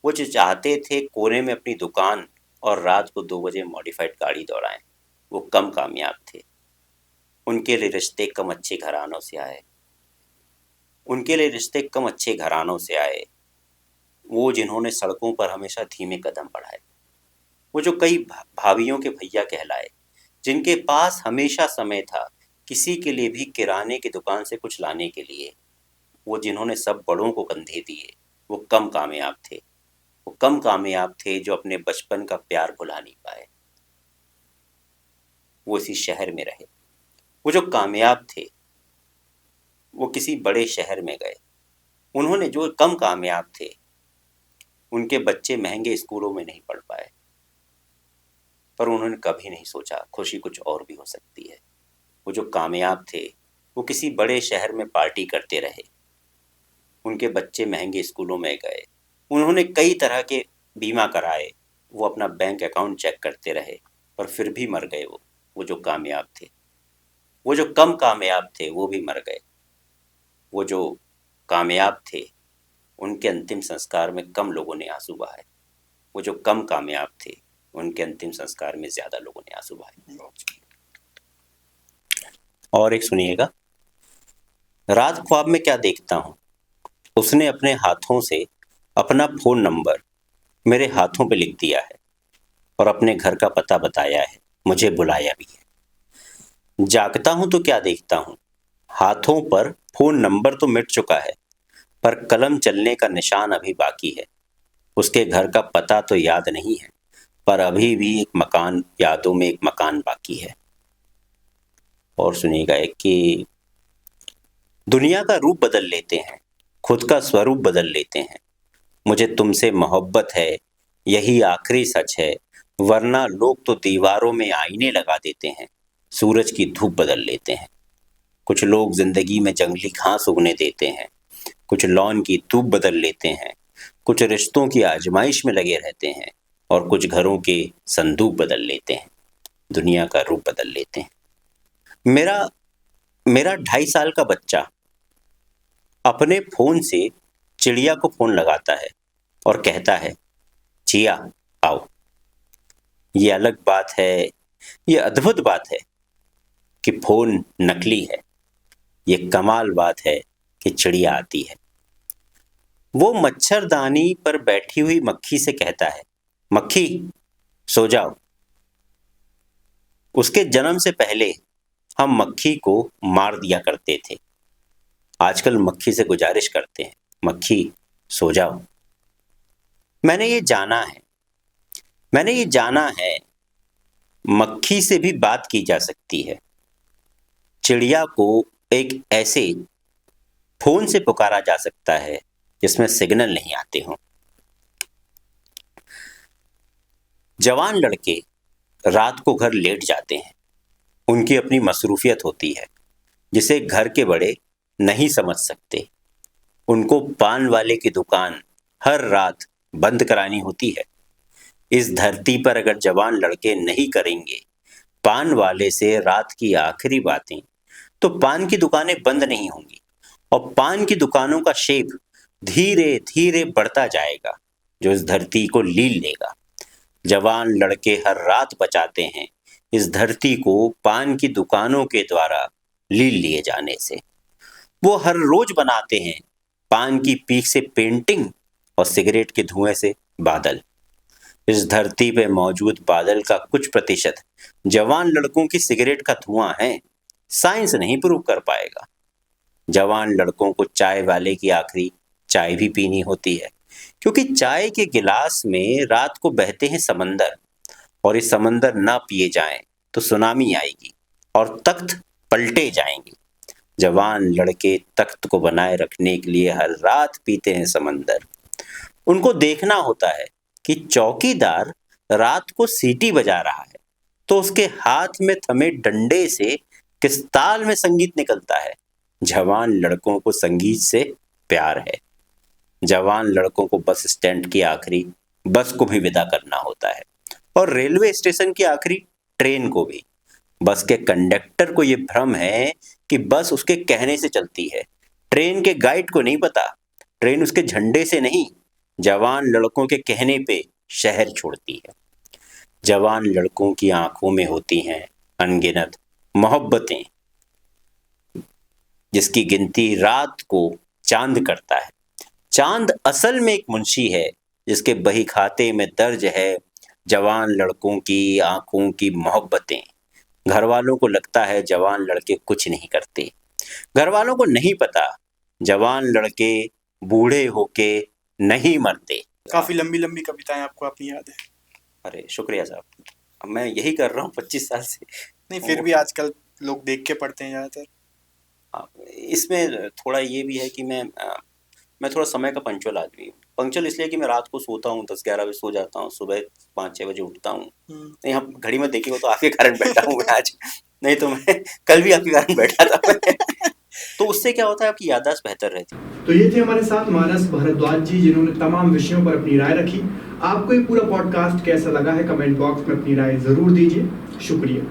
वो जो चाहते थे कोने में अपनी दुकान और रात को 2 बजे मॉडिफाइड गाड़ी दौड़ाएं, वो कम कामयाब थे। उनके लिए रिश्ते कम अच्छे घरानों से आए। उनके लिए रिश्ते कम अच्छे घरानों से आए वो जिन्होंने सड़कों पर हमेशा धीमे कदम बढ़ाए। वो जो कई भाभीियों के भैया कहलाए, जिनके पास हमेशा समय था किसी के लिए भी किराने की दुकान से कुछ लाने के लिए। वो जिन्होंने सब बड़ों को कंधे दिए, वो कम कामयाब थे। वो कम कामयाब थे जो अपने बचपन का प्यार भुला नहीं पाए। वो इसी शहर में रहे। वो जो कामयाब थे वो किसी बड़े शहर में गए। उन्होंने, जो कम कामयाब थे, उनके बच्चे महंगे स्कूलों में नहीं पढ़ पाए, पर उन्होंने कभी नहीं सोचा खुशी कुछ और भी हो सकती है। वो जो कामयाब थे वो किसी बड़े शहर में पार्टी करते रहे। उनके बच्चे महंगे स्कूलों में गए। उन्होंने कई तरह के बीमा कराए। वो अपना बैंक अकाउंट चेक करते रहे, पर फिर भी मर गए। वो जो कामयाब थे। वो जो कम कामयाब थे वो भी मर गए। वो जो कामयाब थे उनके अंतिम संस्कार में कम लोगों ने आंसू बहाए। वो जो कम कामयाब थे उनके अंतिम संस्कार में ज्यादा लोगों ने आंसू बहाए। और एक सुनिएगा। रात ख्वाब में क्या देखता हूँ, उसने अपने हाथों से अपना फोन नंबर मेरे हाथों पे लिख दिया है और अपने घर का पता बताया है, मुझे बुलाया भी है। जागता हूँ तो क्या देखता हूँ, हाथों पर फोन नंबर तो मिट चुका है, पर कलम चलने का निशान अभी बाकी है। उसके घर का पता तो याद नहीं है, पर अभी भी एक मकान, यादों में एक मकान बाकी है। और सुनिएगा एक कि दुनिया का रूप बदल लेते हैं, खुद का स्वरूप बदल लेते हैं। मुझे तुमसे मोहब्बत है, यही आखिरी सच है, वरना लोग तो दीवारों में आईने लगा देते हैं, सूरज की धूप बदल लेते हैं। कुछ लोग जिंदगी में जंगली घास उगने देते हैं, कुछ लॉन की धूप बदल लेते हैं, कुछ रिश्तों की आजमाइश में लगे रहते हैं और कुछ घरों के संदूक बदल लेते हैं, दुनिया का रूप बदल लेते हैं। मेरा मेरा 2.5 साल का बच्चा अपने फोन से चिड़िया को फोन लगाता है और कहता है, चिया आओ। ये अलग बात है, ये अद्भुत बात है कि फोन नकली है। ये कमाल बात है कि चिड़िया आती है। वो मच्छरदानी पर बैठी हुई मक्खी से कहता है, मक्खी सो जाओ। उसके जन्म से पहले हम मक्खी को मार दिया करते थे। आजकल मक्खी से गुजारिश करते हैं, मक्खी सो जाओ। मैंने ये जाना है मक्खी से भी बात की जा सकती है। चिड़िया को एक ऐसे फोन से पुकारा जा सकता है जिसमें सिग्नल नहीं आते हों। जवान लड़के रात को घर लेट जाते हैं। उनकी अपनी मसरूफियत होती है जिसे घर के बड़े नहीं समझ सकते। उनको पान वाले की दुकान हर रात बंद करानी होती है। इस धरती पर अगर जवान लड़के नहीं करेंगे पान वाले से रात की आखिरी बातें, तो पान की दुकानें बंद नहीं होंगी और पान की दुकानों का शेप धीरे धीरे बढ़ता जाएगा जो इस धरती को लील लेगा। जवान लड़के हर रात बचाते हैं इस धरती को पान की दुकानों के द्वारा लील लिए जाने से। वो हर रोज बनाते हैं पान की पीक से पेंटिंग और सिगरेट के धुएं से बादल। इस धरती पे मौजूद बादल का कुछ प्रतिशत जवान लड़कों की सिगरेट का धुआं है। साइंस नहीं प्रूव कर पाएगा। जवान लड़कों को चाय वाले की आखिरी चाय भी पीनी होती है, क्योंकि चाय के गिलास में रात को बहते हैं समंदर, और इस समंदर ना पिए जाएं तो सुनामी आएगी और तख्त पलटे जाएंगे। जवान लड़के तख्त को बनाए रखने के लिए हर रात पीते हैं समंदर। उनको देखना होता है कि चौकीदार रात को सीटी बजा रहा है तो उसके हाथ में थमे डंडे से किस ताल में संगीत निकलता है। जवान लड़कों को संगीत से प्यार है। जवान लड़कों को बस स्टैंड की आखिरी बस को भी विदा करना होता है और रेलवे स्टेशन की आखिरी ट्रेन को भी। बस के कंडक्टर को यह भ्रम है कि बस उसके कहने से चलती है। ट्रेन के गाइड को नहीं पता ट्रेन उसके झंडे से नहीं, जवान लड़कों के कहने पे शहर छोड़ती है। जवान लड़कों की आंखों में होती हैं अनगिनत मोहब्बतें, जिसकी गिनती रात को चांद करता है। चांद असल में एक मुंशी है जिसके बही खाते में दर्ज है जवान लड़कों की आंखों की मोहब्बतें। घर वालों को लगता है जवान लड़के कुछ नहीं करते। घर वालों को नहीं पता जवान लड़के बूढ़े होके नहीं मरते। काफी लंबी लंबी कविताएं आपको अपनी याद है। अरे शुक्रिया साहब, अब मैं यही कर रहा हूँ 25 साल से। नहीं, फिर भी आजकल लोग देख के पढ़ते हैं ज्यादातर। हाँ, इसमें थोड़ा ये भी है कि मैं थोड़ा समय का पंचुअल आदमी हूँ। पंक्चुअल इसलिए कि मैं रात को सोता हूँ 10-11 बजे सो जाता हूँ, सुबह 5-6 बजे उठता हूँ। नहीं, आप घड़ी में देखेंगे तो आपके कारण बैठा हूँ मैं आज, नहीं तो मैं कल भी आपके कारण बैठा था मैं। तो उससे क्या होता है, आपकी याददाश्त बेहतर रहती है। तो ये थे हमारे साथ मानस भारद्वाज जी, जिन्होंने तमाम विषयों पर अपनी राय रखी। आपको ये पूरा पॉडकास्ट कैसा लगा है, कमेंट बॉक्स में अपनी राय जरूर दीजिए। शुक्रिया।